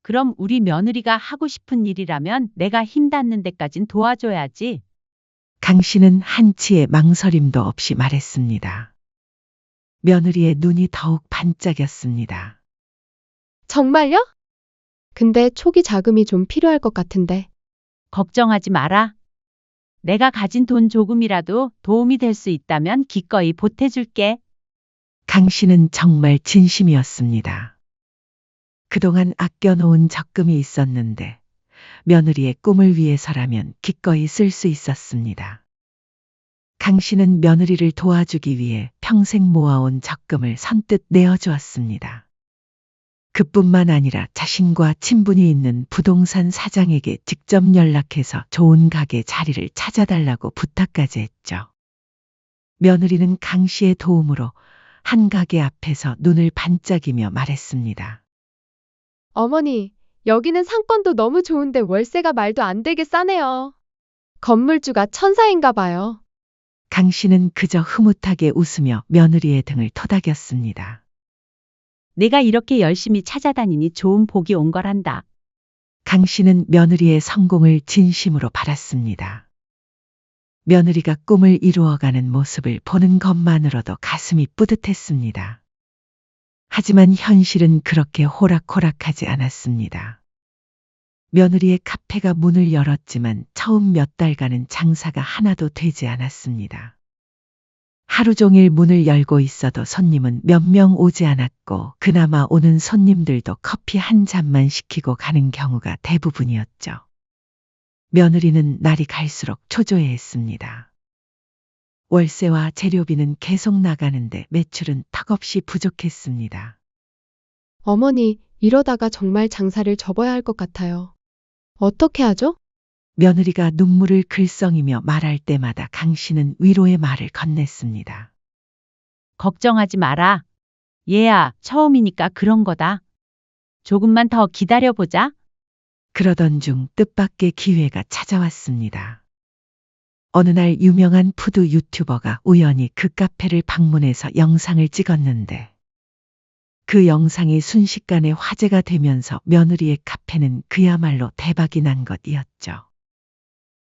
그럼 우리 며느리가 하고 싶은 일이라면 내가 힘 닿는 데까진 도와줘야지. 강 씨는 한치의 망설임도 없이 말했습니다. 며느리의 눈이 더욱 반짝였습니다. 정말요? 근데 초기 자금이 좀 필요할 것 같은데. 걱정하지 마라. 내가 가진 돈 조금이라도 도움이 될 수 있다면 기꺼이 보태줄게. 강 씨는 정말 진심이었습니다. 그동안 아껴놓은 적금이 있었는데 며느리의 꿈을 위해서라면 기꺼이 쓸 수 있었습니다. 강 씨는 며느리를 도와주기 위해 평생 모아온 적금을 선뜻 내어주었습니다. 그뿐만 아니라 자신과 친분이 있는 부동산 사장에게 직접 연락해서 좋은 가게 자리를 찾아달라고 부탁까지 했죠. 며느리는 강 씨의 도움으로 한 가게 앞에서 눈을 반짝이며 말했습니다. 어머니, 여기는 상권도 너무 좋은데 월세가 말도 안 되게 싸네요. 건물주가 천사인가 봐요. 강 씨는 그저 흐뭇하게 웃으며 며느리의 등을 토닥였습니다. 내가 이렇게 열심히 찾아다니니 좋은 복이 온 거란다. 강 씨는 며느리의 성공을 진심으로 바랐습니다. 며느리가 꿈을 이루어가는 모습을 보는 것만으로도 가슴이 뿌듯했습니다. 하지만 현실은 그렇게 호락호락하지 않았습니다. 며느리의 카페가 문을 열었지만 처음 몇 달간은 장사가 하나도 되지 않았습니다. 하루 종일 문을 열고 있어도 손님은 몇 명 오지 않았고 그나마 오는 손님들도 커피 한 잔만 시키고 가는 경우가 대부분이었죠. 며느리는 날이 갈수록 초조해했습니다. 월세와 재료비는 계속 나가는데 매출은 턱없이 부족했습니다. 어머니, 이러다가 정말 장사를 접어야 할 것 같아요. 어떻게 하죠? 며느리가 눈물을 글썽이며 말할 때마다 강 씨는 위로의 말을 건넸습니다. 걱정하지 마라. 얘야, 처음이니까 그런 거다. 조금만 더 기다려보자. 그러던 중 뜻밖의 기회가 찾아왔습니다. 어느 날 유명한 푸드 유튜버가 우연히 그 카페를 방문해서 영상을 찍었는데 그 영상이 순식간에 화제가 되면서 며느리의 카페는 그야말로 대박이 난 것이었죠.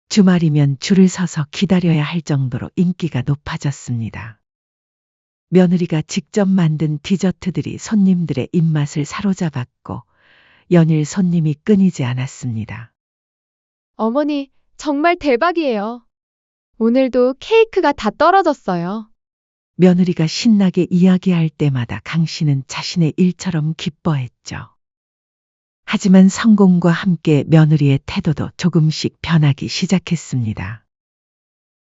주말이면 줄을 서서 기다려야 할 정도로 인기가 높아졌습니다. 며느리가 직접 만든 디저트들이 손님들의 입맛을 사로잡았고 연일 손님이 끊이지 않았습니다. 어머니, 정말 대박이에요. 오늘도 케이크가 다 떨어졌어요. 며느리가 신나게 이야기할 때마다 강 씨는 자신의 일처럼 기뻐했죠. 하지만 성공과 함께 며느리의 태도도 조금씩 변하기 시작했습니다.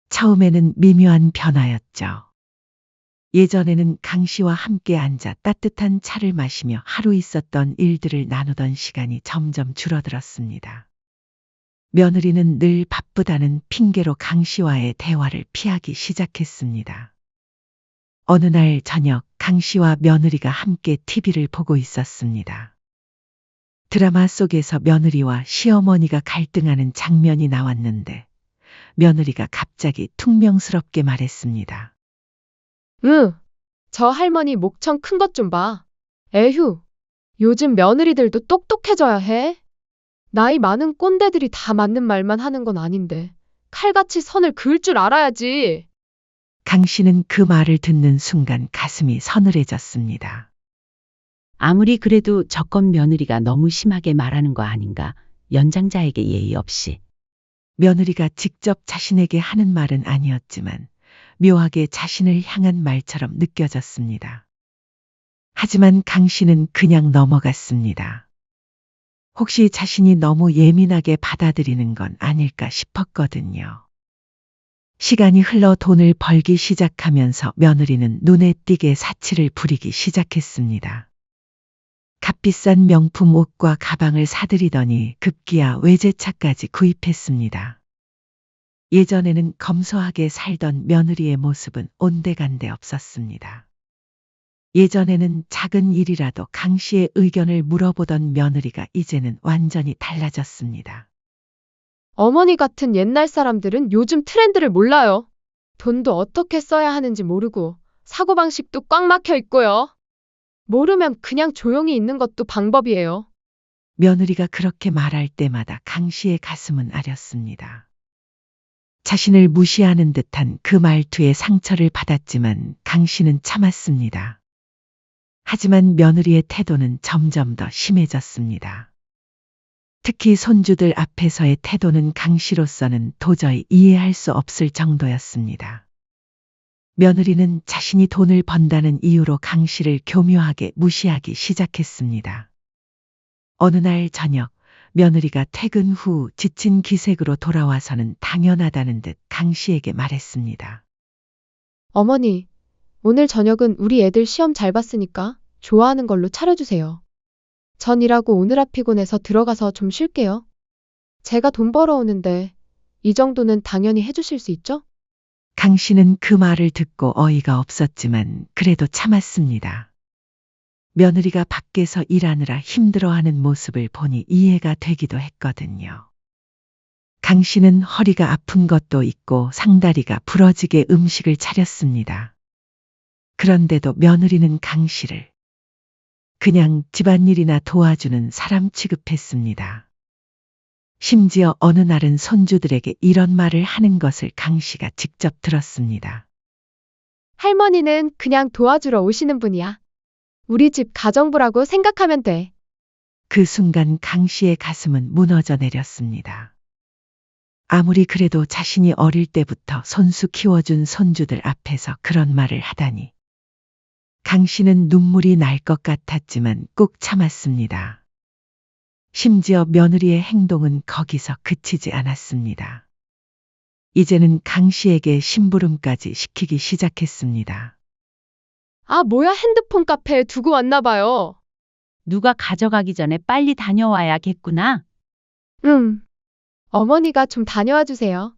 처음에는 미묘한 변화였죠. 예전에는 강 씨와 함께 앉아 따뜻한 차를 마시며 하루 있었던 일들을 나누던 시간이 점점 줄어들었습니다. 며느리는 늘 바쁘다는 핑계로 강 씨와의 대화를 피하기 시작했습니다. 어느 날 저녁 강 씨와 며느리가 함께 TV를 보고 있었습니다. 드라마 속에서 며느리와 시어머니가 갈등하는 장면이 나왔는데 며느리가 갑자기 퉁명스럽게 말했습니다. 저 할머니 목청 큰 것 좀 봐. 에휴, 요즘 며느리들도 똑똑해져야 해. 나이 많은 꼰대들이 다 맞는 말만 하는 건 아닌데 칼같이 선을 그을 줄 알아야지. 강 씨는 그 말을 듣는 순간 가슴이 서늘해졌습니다. 아무리 그래도 저건 며느리가 너무 심하게 말하는 거 아닌가. 연장자에게 예의 없이. 며느리가 직접 자신에게 하는 말은 아니었지만 묘하게 자신을 향한 말처럼 느껴졌습니다. 하지만 강 씨는 그냥 넘어갔습니다. 혹시 자신이 너무 예민하게 받아들이는 건 아닐까 싶었거든요. 시간이 흘러 돈을 벌기 시작하면서 며느리는 눈에 띄게 사치를 부리기 시작했습니다. 값비싼 명품 옷과 가방을 사들이더니 급기야 외제차까지 구입했습니다. 예전에는 검소하게 살던 며느리의 모습은 온데간데 없었습니다. 예전에는 작은 일이라도 강 씨의 의견을 물어보던 며느리가 이제는 완전히 달라졌습니다. 어머니 같은 옛날 사람들은 요즘 트렌드를 몰라요. 돈도 어떻게 써야 하는지 모르고 사고방식도 꽉 막혀 있고요. 모르면 그냥 조용히 있는 것도 방법이에요. 며느리가 그렇게 말할 때마다 강 씨의 가슴은 아렸습니다. 자신을 무시하는 듯한 그 말투에 상처를 받았지만 강 씨는 참았습니다. 하지만 며느리의 태도는 점점 더 심해졌습니다. 특히 손주들 앞에서의 태도는 강 씨로서는 도저히 이해할 수 없을 정도였습니다. 며느리는 자신이 돈을 번다는 이유로 강 씨를 교묘하게 무시하기 시작했습니다. 어느 날 저녁 며느리가 퇴근 후 지친 기색으로 돌아와서는 당연하다는 듯 강 씨에게 말했습니다. 어머니, 오늘 저녁은 우리 애들 시험 잘 봤으니까 좋아하는 걸로 차려주세요. 전 일하고 오느라 피곤해서 들어가서 좀 쉴게요. 제가 돈 벌어오는데 이 정도는 당연히 해주실 수 있죠? 강 씨는 그 말을 듣고 어이가 없었지만 그래도 참았습니다. 며느리가 밖에서 일하느라 힘들어하는 모습을 보니 이해가 되기도 했거든요. 강 씨는 허리가 아픈 것도 있고 상다리가 부러지게 음식을 차렸습니다. 그런데도 며느리는 강 씨를 그냥 집안일이나 도와주는 사람 취급했습니다. 심지어 어느 날은 손주들에게 이런 말을 하는 것을 강 씨가 직접 들었습니다. 할머니는 그냥 도와주러 오시는 분이야. 우리 집 가정부라고 생각하면 돼. 그 순간 강 씨의 가슴은 무너져 내렸습니다. 아무리 그래도 자신이 어릴 때부터 손수 키워준 손주들 앞에서 그런 말을 하다니. 강 씨는 눈물이 날 것 같았지만 꾹 참았습니다. 심지어 며느리의 행동은 거기서 그치지 않았습니다. 이제는 강 씨에게 심부름까지 시키기 시작했습니다. 아, 뭐야, 핸드폰 카페에 두고 왔나 봐요. 누가 가져가기 전에 빨리 다녀와야겠구나. 어머니가 좀 다녀와 주세요.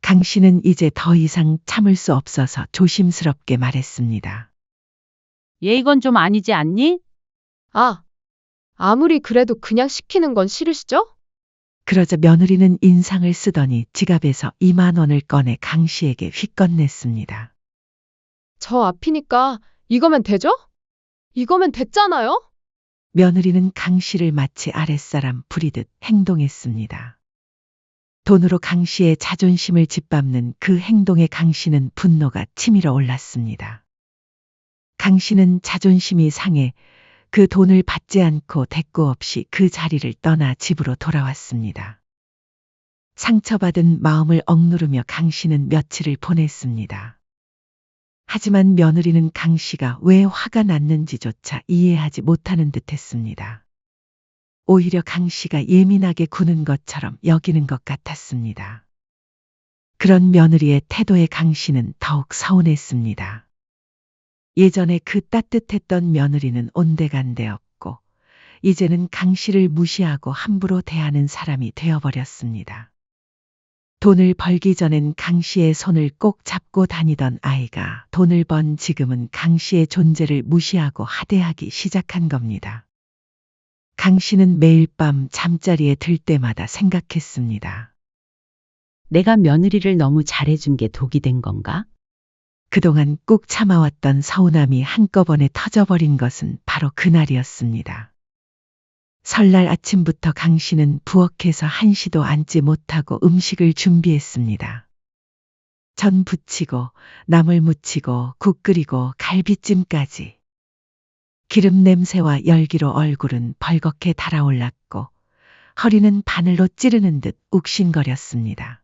강 씨는 이제 더 이상 참을 수 없어서 조심스럽게 말했습니다. 얘 이건 좀 아니지 않니? 아, 아무리 그래도 그냥 시키는 건 싫으시죠? 그러자 며느리는 인상을 쓰더니 지갑에서 2만 원을 꺼내 강 씨에게 휙 건넸습니다. 저 앞이니까 이거면 되죠? 이거면 됐잖아요? 며느리는 강 씨를 마치 아랫사람 부리듯 행동했습니다. 돈으로 강 씨의 자존심을 짓밟는 그 행동에 강 씨는 분노가 치밀어 올랐습니다. 강 씨는 자존심이 상해 그 돈을 받지 않고 대꾸 없이 그 자리를 떠나 집으로 돌아왔습니다. 상처받은 마음을 억누르며 강 씨는 며칠을 보냈습니다. 하지만 며느리는 강 씨가 왜 화가 났는지조차 이해하지 못하는 듯했습니다. 오히려 강 씨가 예민하게 구는 것처럼 여기는 것 같았습니다. 그런 며느리의 태도에 강 씨는 더욱 서운했습니다. 예전에 그 따뜻했던 며느리는 온데간데 없고 이제는 강 씨를 무시하고 함부로 대하는 사람이 되어버렸습니다. 돈을 벌기 전엔 강 씨의 손을 꼭 잡고 다니던 아이가 돈을 번 지금은 강 씨의 존재를 무시하고 하대하기 시작한 겁니다. 강 씨는 매일 밤 잠자리에 들 때마다 생각했습니다. 내가 며느리를 너무 잘해준 게 독이 된 건가? 그동안 꾹 참아왔던 서운함이 한꺼번에 터져버린 것은 바로 그날이었습니다. 설날 아침부터 강 씨는 부엌에서 한시도 앉지 못하고 음식을 준비했습니다. 전 부치고 나물 무치고 국 끓이고 갈비찜까지. 기름 냄새와 열기로 얼굴은 벌겋게 달아올랐고 허리는 바늘로 찌르는 듯 욱신거렸습니다.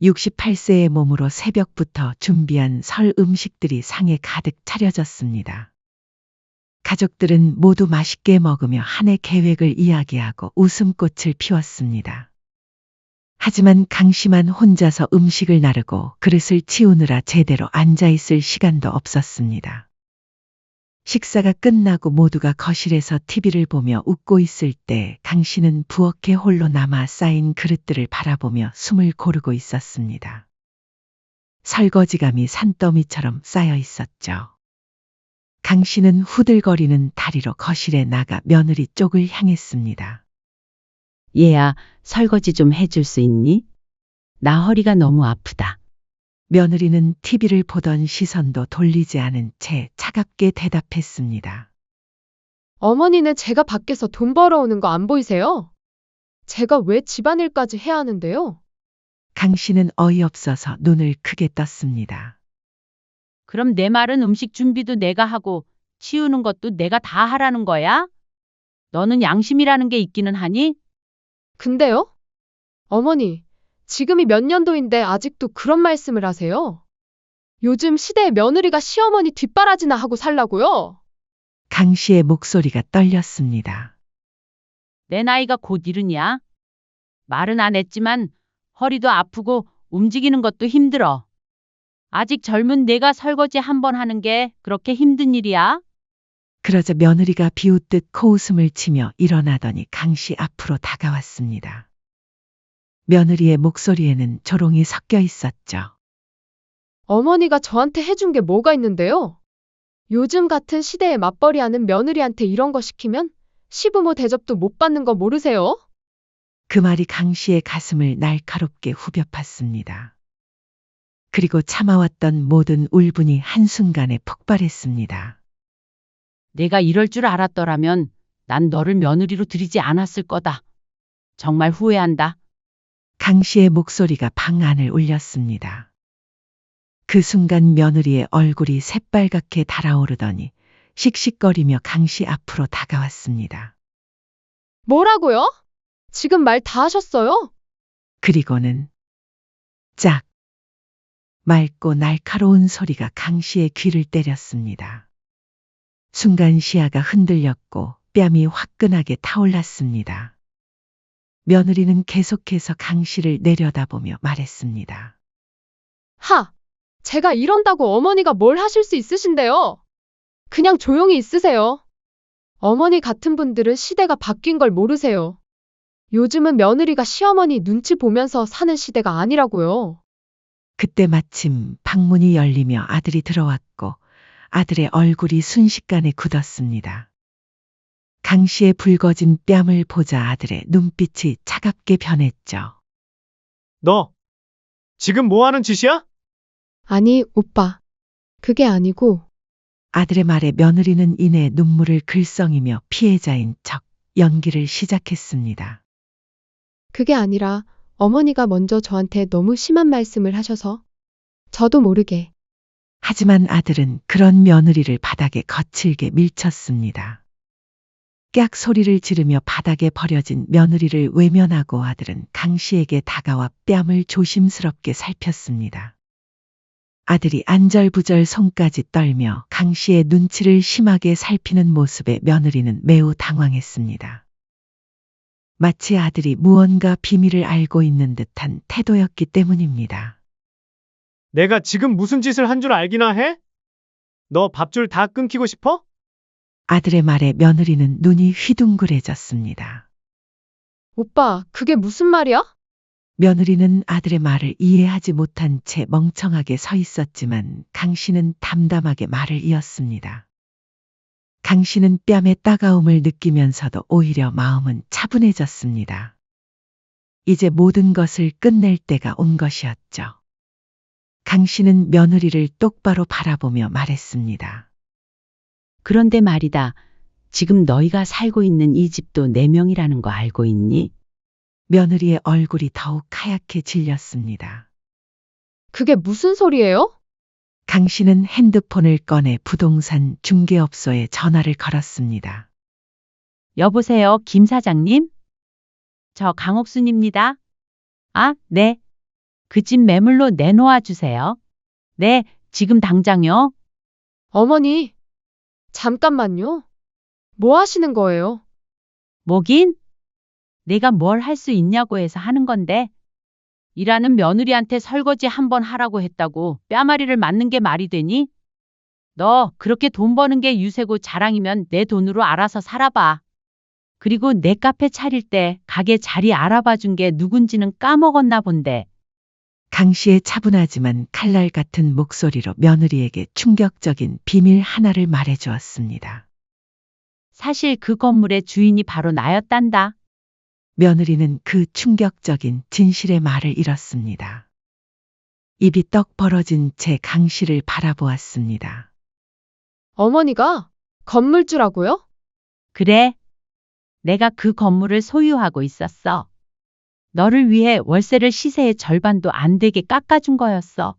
68세의 몸으로 새벽부터 준비한 설 음식들이 상에 가득 차려졌습니다. 가족들은 모두 맛있게 먹으며 한 해 계획을 이야기하고 웃음꽃을 피웠습니다. 하지만 강 씨만 혼자서 음식을 나르고 그릇을 치우느라 제대로 앉아있을 시간도 없었습니다. 식사가 끝나고 모두가 거실에서 TV를 보며 웃고 있을 때 강 씨는 부엌에 홀로 남아 쌓인 그릇들을 바라보며 숨을 고르고 있었습니다. 설거지감이 산더미처럼 쌓여 있었죠. 강 씨는 후들거리는 다리로 거실에 나가 며느리 쪽을 향했습니다. 얘야, 설거지 좀 해줄 수 있니? 나 허리가 너무 아프다. 며느리는 TV를 보던 시선도 돌리지 않은 채 차갑게 대답했습니다. 어머니는 제가 밖에서 돈 벌어오는 거 안 보이세요? 제가 왜 집안일까지 해야 하는데요? 강 씨는 어이없어서 눈을 크게 떴습니다. 그럼 내 말은 음식 준비도 내가 하고 치우는 것도 내가 다 하라는 거야? 너는 양심이라는 게 있기는 하니? 근데요? 어머니, 지금이 몇 년도인데 아직도 그런 말씀을 하세요? 요즘 시대에 며느리가 시어머니 뒷바라지나 하고 살라고요? 강 씨의 목소리가 떨렸습니다. 내 나이가 곧 이르냐? 말은 안 했지만 허리도 아프고 움직이는 것도 힘들어. 아직 젊은 내가 설거지 한 번 하는 게 그렇게 힘든 일이야? 그러자 며느리가 비웃듯 코웃음을 치며 일어나더니 강 씨 앞으로 다가왔습니다. 며느리의 목소리에는 조롱이 섞여 있었죠. 어머니가 저한테 해준 게 뭐가 있는데요? 요즘 같은 시대에 맞벌이하는 며느리한테 이런 거 시키면 시부모 대접도 못 받는 거 모르세요? 그 말이 강 씨의 가슴을 날카롭게 후벼 팠습니다. 그리고 참아왔던 모든 울분이 한순간에 폭발했습니다. 내가 이럴 줄 알았더라면 난 너를 며느리로 들이지 않았을 거다. 정말 후회한다. 강 씨의 목소리가 방 안을 울렸습니다. 그 순간 며느리의 얼굴이 새빨갛게 달아오르더니 씩씩거리며 강 씨 앞으로 다가왔습니다. 뭐라고요? 지금 말 다 하셨어요? 그리고는 짝! 맑고 날카로운 소리가 강 씨의 귀를 때렸습니다. 순간 시야가 흔들렸고 뺨이 화끈하게 타올랐습니다. 며느리는 계속해서 강 씨를 내려다보며 말했습니다. 하! 제가 이런다고 어머니가 뭘 하실 수 있으신데요? 그냥 조용히 있으세요. 어머니 같은 분들은 시대가 바뀐 걸 모르세요. 요즘은 며느리가 시어머니 눈치 보면서 사는 시대가 아니라고요. 그때 마침 방문이 열리며 아들이 들어왔고 아들의 얼굴이 순식간에 굳었습니다. 강 씨의 붉어진 뺨을 보자 아들의 눈빛이 차갑게 변했죠. 너 지금 뭐 하는 짓이야? 아니, 오빠. 그게 아니고, 아들의 말에 며느리는 이내 눈물을 글썽이며 피해자인 척 연기를 시작했습니다. 그게 아니라 어머니가 먼저 저한테 너무 심한 말씀을 하셔서 저도 모르게. 하지만 아들은 그런 며느리를 바닥에 거칠게 밀쳤습니다. 깍 소리를 지르며 바닥에 버려진 며느리를 외면하고 아들은 강 씨에게 다가와 뺨을 조심스럽게 살폈습니다. 아들이 안절부절 손까지 떨며 강 씨의 눈치를 심하게 살피는 모습에 며느리는 매우 당황했습니다. 마치 아들이 무언가 비밀을 알고 있는 듯한 태도였기 때문입니다. 내가 지금 무슨 짓을 한 줄 알기나 해? 너 밥줄 다 끊기고 싶어? 아들의 말에 며느리는 눈이 휘둥그레졌습니다. 오빠, 그게 무슨 말이야? 며느리는 아들의 말을 이해하지 못한 채 멍청하게 서 있었지만 강 씨는 담담하게 말을 이었습니다. 강 씨는 뺨의 따가움을 느끼면서도 오히려 마음은 차분해졌습니다. 이제 모든 것을 끝낼 때가 온 것이었죠. 강 씨는 며느리를 똑바로 바라보며 말했습니다. 그런데 말이다. 지금 너희가 살고 있는 이 집도 4명이라는 거 알고 있니? 며느리의 얼굴이 더욱 하얗게 질렸습니다. 그게 무슨 소리예요? 강 씨는 핸드폰을 꺼내 부동산 중개업소에 전화를 걸었습니다. 여보세요, 김 사장님? 저 강옥순입니다. 아, 네. 그 집 매물로 내놓아 주세요. 네, 지금 당장요. 어머니, 잠깐만요. 뭐 하시는 거예요? 뭐긴? 내가 뭘 할 수 있냐고 해서 하는 건데. 일하는 며느리한테 설거지 한번 하라고 했다고 뺨아리를 맞는 게 말이 되니? 너 그렇게 돈 버는 게 유세고 자랑이면 내 돈으로 알아서 살아봐. 그리고 내 카페 차릴 때 가게 자리 알아봐 준 게 누군지는 까먹었나 본데. 강 씨의 차분하지만 칼날 같은 목소리로 며느리에게 충격적인 비밀 하나를 말해주었습니다. 사실 그 건물의 주인이 바로 나였단다. 며느리는 그 충격적인 진실의 말을 잃었습니다. 입이 떡 벌어진 채 강 씨를 바라보았습니다. 어머니가 건물주라고요? 그래. 내가 그 건물을 소유하고 있었어. 너를 위해 월세를 시세의 절반도 안 되게 깎아준 거였어.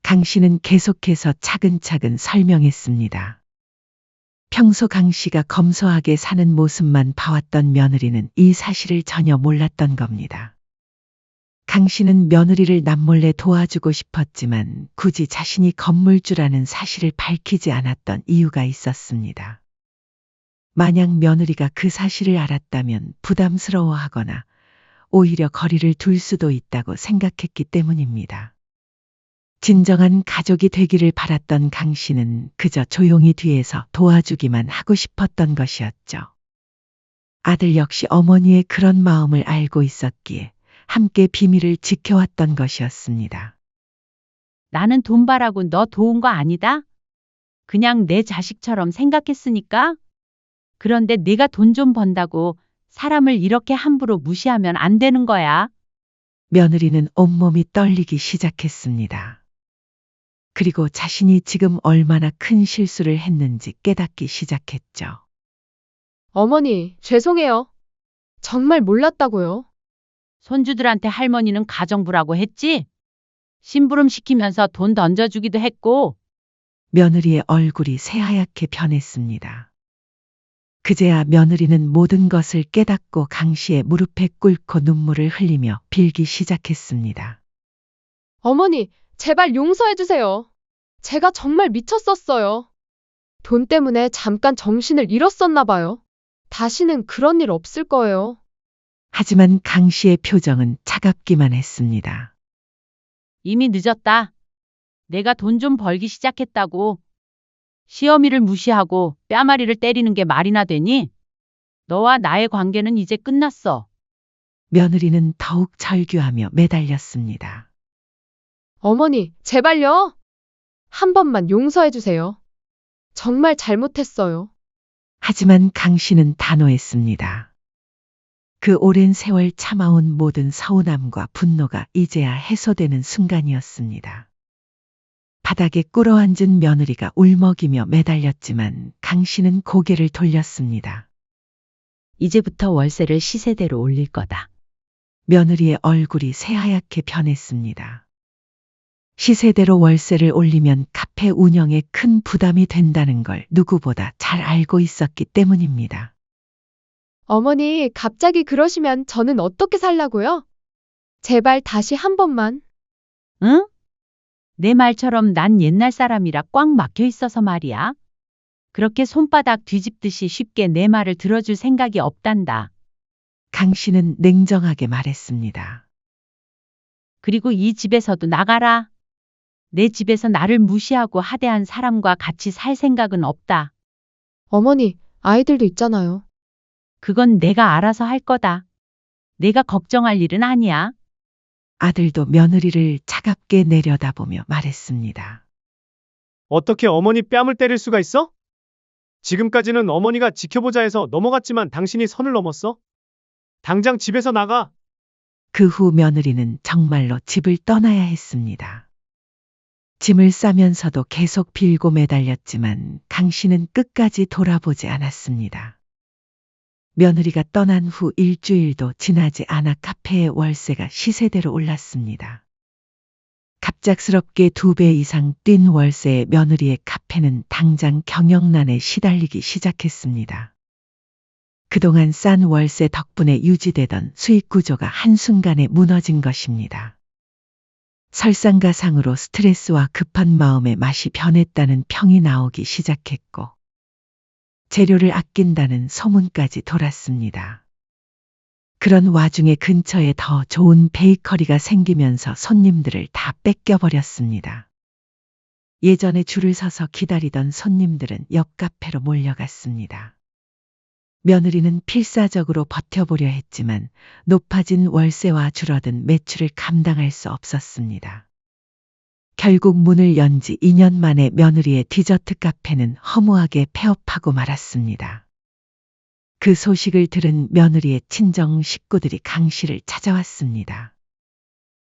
강 씨는 계속해서 차근차근 설명했습니다. 평소 강 씨가 검소하게 사는 모습만 봐왔던 며느리는 이 사실을 전혀 몰랐던 겁니다. 강 씨는 며느리를 남몰래 도와주고 싶었지만 굳이 자신이 건물주라는 사실을 밝히지 않았던 이유가 있었습니다. 만약 며느리가 그 사실을 알았다면 부담스러워하거나 오히려 거리를 둘 수도 있다고 생각했기 때문입니다. 진정한 가족이 되기를 바랐던 강 씨는 그저 조용히 뒤에서 도와주기만 하고 싶었던 것이었죠. 아들 역시 어머니의 그런 마음을 알고 있었기에 함께 비밀을 지켜왔던 것이었습니다. 나는 돈 바라고 너 도운 거 아니다. 그냥 내 자식처럼 생각했으니까. 그런데 내가 돈 좀 번다고 사람을 이렇게 함부로 무시하면 안 되는 거야. 며느리는 온몸이 떨리기 시작했습니다. 그리고 자신이 지금 얼마나 큰 실수를 했는지 깨닫기 시작했죠. 어머니, 죄송해요. 정말 몰랐다고요. 손주들한테 할머니는 가정부라고 했지? 심부름 시키면서 돈 던져주기도 했고, 며느리의 얼굴이 새하얗게 변했습니다. 그제야 며느리는 모든 것을 깨닫고 강 씨의 무릎에 꿇고 눈물을 흘리며 빌기 시작했습니다. 어머니, 제발 용서해주세요. 제가 정말 미쳤었어요. 돈 때문에 잠깐 정신을 잃었었나 봐요. 다시는 그런 일 없을 거예요. 하지만 강 씨의 표정은 차갑기만 했습니다. 이미 늦었다. 내가 돈 좀 벌기 시작했다고. 시어미를 무시하고 뺨아리를 때리는 게 말이나 되니? 너와 나의 관계는 이제 끝났어. 며느리는 더욱 절규하며 매달렸습니다. 어머니, 제발요. 한 번만 용서해주세요. 정말 잘못했어요. 하지만 강 씨는 단호했습니다. 그 오랜 세월 참아온 모든 서운함과 분노가 이제야 해소되는 순간이었습니다. 바닥에 꿇어앉은 며느리가 울먹이며 매달렸지만 강 씨는 고개를 돌렸습니다. 이제부터 월세를 시세대로 올릴 거다. 며느리의 얼굴이 새하얗게 변했습니다. 시세대로 월세를 올리면 카페 운영에 큰 부담이 된다는 걸 누구보다 잘 알고 있었기 때문입니다. 어머니, 갑자기 그러시면 저는 어떻게 살라고요? 제발 다시 한 번만. 응? 내 말처럼 난 옛날 사람이라 꽉 막혀 있어서 말이야. 그렇게 손바닥 뒤집듯이 쉽게 내 말을 들어줄 생각이 없단다. 강 씨는 냉정하게 말했습니다. 그리고 이 집에서도 나가라. 내 집에서 나를 무시하고 하대한 사람과 같이 살 생각은 없다. 어머니, 아이들도 있잖아요. 그건 내가 알아서 할 거다. 내가 걱정할 일은 아니야. 아들도 며느리를 차갑게 내려다보며 말했습니다. 어떻게 어머니 뺨을 때릴 수가 있어? 지금까지는 어머니가 지켜보자 해서 넘어갔지만 당신이 선을 넘었어? 당장 집에서 나가. 그 후 며느리는 정말로 집을 떠나야 했습니다. 짐을 싸면서도 계속 빌고 매달렸지만 강 씨는 끝까지 돌아보지 않았습니다. 며느리가 떠난 후 일주일도 지나지 않아 카페의 월세가 시세대로 올랐습니다. 갑작스럽게 2배 이상 뛴 월세의 며느리의 카페는 당장 경영난에 시달리기 시작했습니다. 그동안 싼 월세 덕분에 유지되던 수익 구조가 한순간에 무너진 것입니다. 설상가상으로 스트레스와 급한 마음의 맛이 변했다는 평이 나오기 시작했고, 재료를 아낀다는 소문까지 돌았습니다. 그런 와중에 근처에 더 좋은 베이커리가 생기면서 손님들을 다 뺏겨버렸습니다. 예전에 줄을 서서 기다리던 손님들은 옆 카페로 몰려갔습니다. 며느리는 필사적으로 버텨보려 했지만 높아진 월세와 줄어든 매출을 감당할 수 없었습니다. 결국 문을 연 지 2년 만에 며느리의 디저트 카페는 허무하게 폐업하고 말았습니다. 그 소식을 들은 며느리의 친정 식구들이 강 씨를 찾아왔습니다.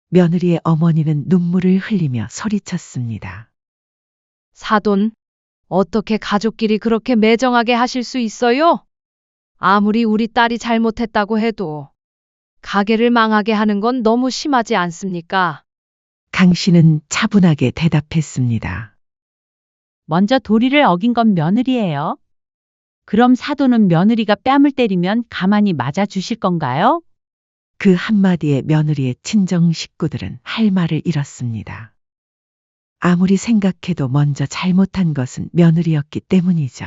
며느리의 어머니는 눈물을 흘리며 소리쳤습니다. 사돈, 어떻게 가족끼리 그렇게 매정하게 하실 수 있어요? 아무리 우리 딸이 잘못했다고 해도 가게를 망하게 하는 건 너무 심하지 않습니까? 강 씨는 차분하게 대답했습니다. 먼저 도리를 어긴 건 며느리예요. 그럼 사돈은 며느리가 뺨을 때리면 가만히 맞아 주실 건가요? 그 한마디에 며느리의 친정 식구들은 할 말을 잃었습니다. 아무리 생각해도 먼저 잘못한 것은 며느리였기 때문이죠.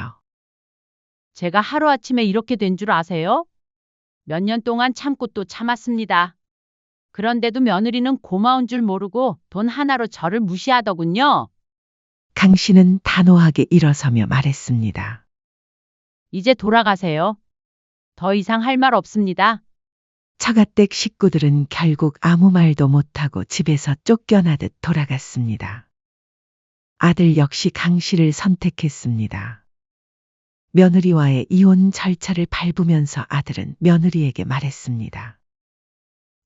제가 하루아침에 이렇게 된 줄 아세요? 몇 년 동안 참고 또 참았습니다. 그런데도 며느리는 고마운 줄 모르고 돈 하나로 저를 무시하더군요. 강 씨는 단호하게 일어서며 말했습니다. 이제 돌아가세요. 더 이상 할 말 없습니다. 처가댁 식구들은 결국 아무 말도 못하고 집에서 쫓겨나듯 돌아갔습니다. 아들 역시 강 씨를 선택했습니다. 며느리와의 이혼 절차를 밟으면서 아들은 며느리에게 말했습니다.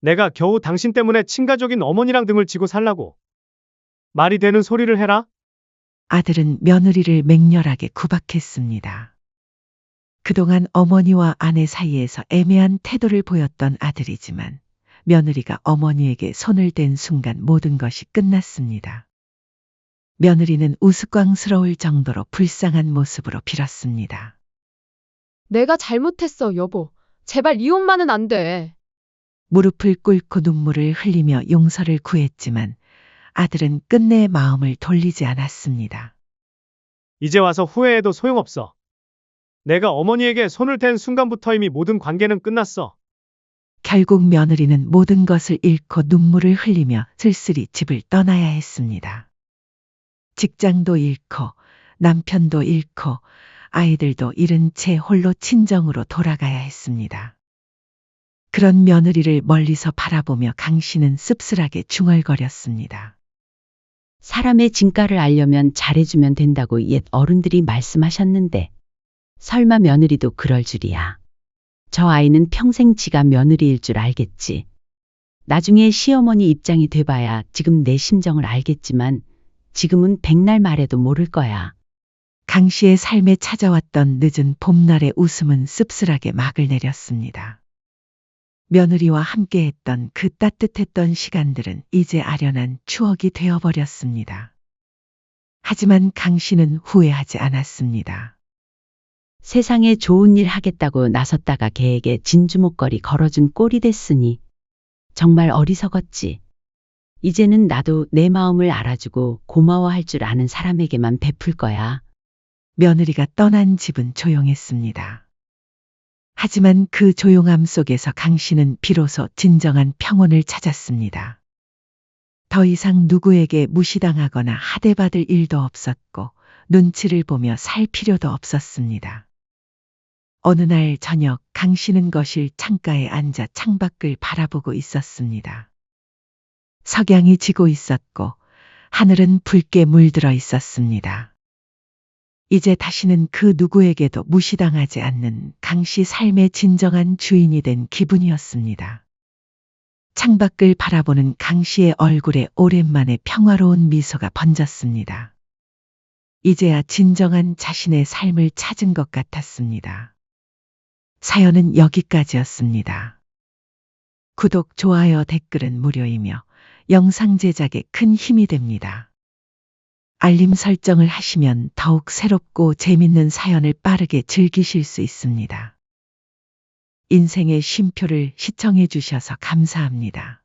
내가 겨우 당신 때문에 친가족인 어머니랑 등을 지고 살라고. 말이 되는 소리를 해라. 아들은 며느리를 맹렬하게 구박했습니다. 그동안 어머니와 아내 사이에서 애매한 태도를 보였던 아들이지만 며느리가 어머니에게 손을 댄 순간 모든 것이 끝났습니다. 며느리는 우스꽝스러울 정도로 불쌍한 모습으로 빌었습니다. 내가 잘못했어, 여보. 제발 이혼만은 안 돼. 무릎을 꿇고 눈물을 흘리며 용서를 구했지만 아들은 끝내 마음을 돌리지 않았습니다. 이제 와서 후회해도 소용없어. 내가 어머니에게 손을 댄 순간부터 이미 모든 관계는 끝났어. 결국 며느리는 모든 것을 잃고 눈물을 흘리며 쓸쓸히 집을 떠나야 했습니다. 직장도 잃고 남편도 잃고 아이들도 잃은 채 홀로 친정으로 돌아가야 했습니다. 그런 며느리를 멀리서 바라보며 강 씨는 씁쓸하게 중얼거렸습니다. 사람의 진가를 알려면 잘해주면 된다고 옛 어른들이 말씀하셨는데 설마 며느리도 그럴 줄이야. 저 아이는 평생 지가 며느리일 줄 알겠지. 나중에 시어머니 입장이 돼봐야 지금 내 심정을 알겠지만 지금은 백날 말해도 모를 거야. 강 씨의 삶에 찾아왔던 늦은 봄날의 웃음은 씁쓸하게 막을 내렸습니다. 며느리와 함께했던 그 따뜻했던 시간들은 이제 아련한 추억이 되어버렸습니다. 하지만 강 씨는 후회하지 않았습니다. 세상에 좋은 일 하겠다고 나섰다가 걔에게 진주 목걸이 걸어준 꼴이 됐으니 정말 어리석었지. 이제는 나도 내 마음을 알아주고 고마워할 줄 아는 사람에게만 베풀 거야. 며느리가 떠난 집은 조용했습니다. 하지만 그 조용함 속에서 강 씨는 비로소 진정한 평온을 찾았습니다. 더 이상 누구에게 무시당하거나 하대받을 일도 없었고 눈치를 보며 살 필요도 없었습니다. 어느 날 저녁 강 씨는 거실 창가에 앉아 창밖을 바라보고 있었습니다. 석양이 지고 있었고 하늘은 붉게 물들어 있었습니다. 이제 다시는 그 누구에게도 무시당하지 않는 강 씨 삶의 진정한 주인이 된 기분이었습니다. 창밖을 바라보는 강 씨의 얼굴에 오랜만에 평화로운 미소가 번졌습니다. 이제야 진정한 자신의 삶을 찾은 것 같았습니다. 사연은 여기까지였습니다. 구독, 좋아요, 댓글은 무료이며 영상 제작에 큰 힘이 됩니다. 알림 설정을 하시면 더욱 새롭고 재밌는 사연을 빠르게 즐기실 수 있습니다. 인생의 쉼표를 시청해 주셔서 감사합니다.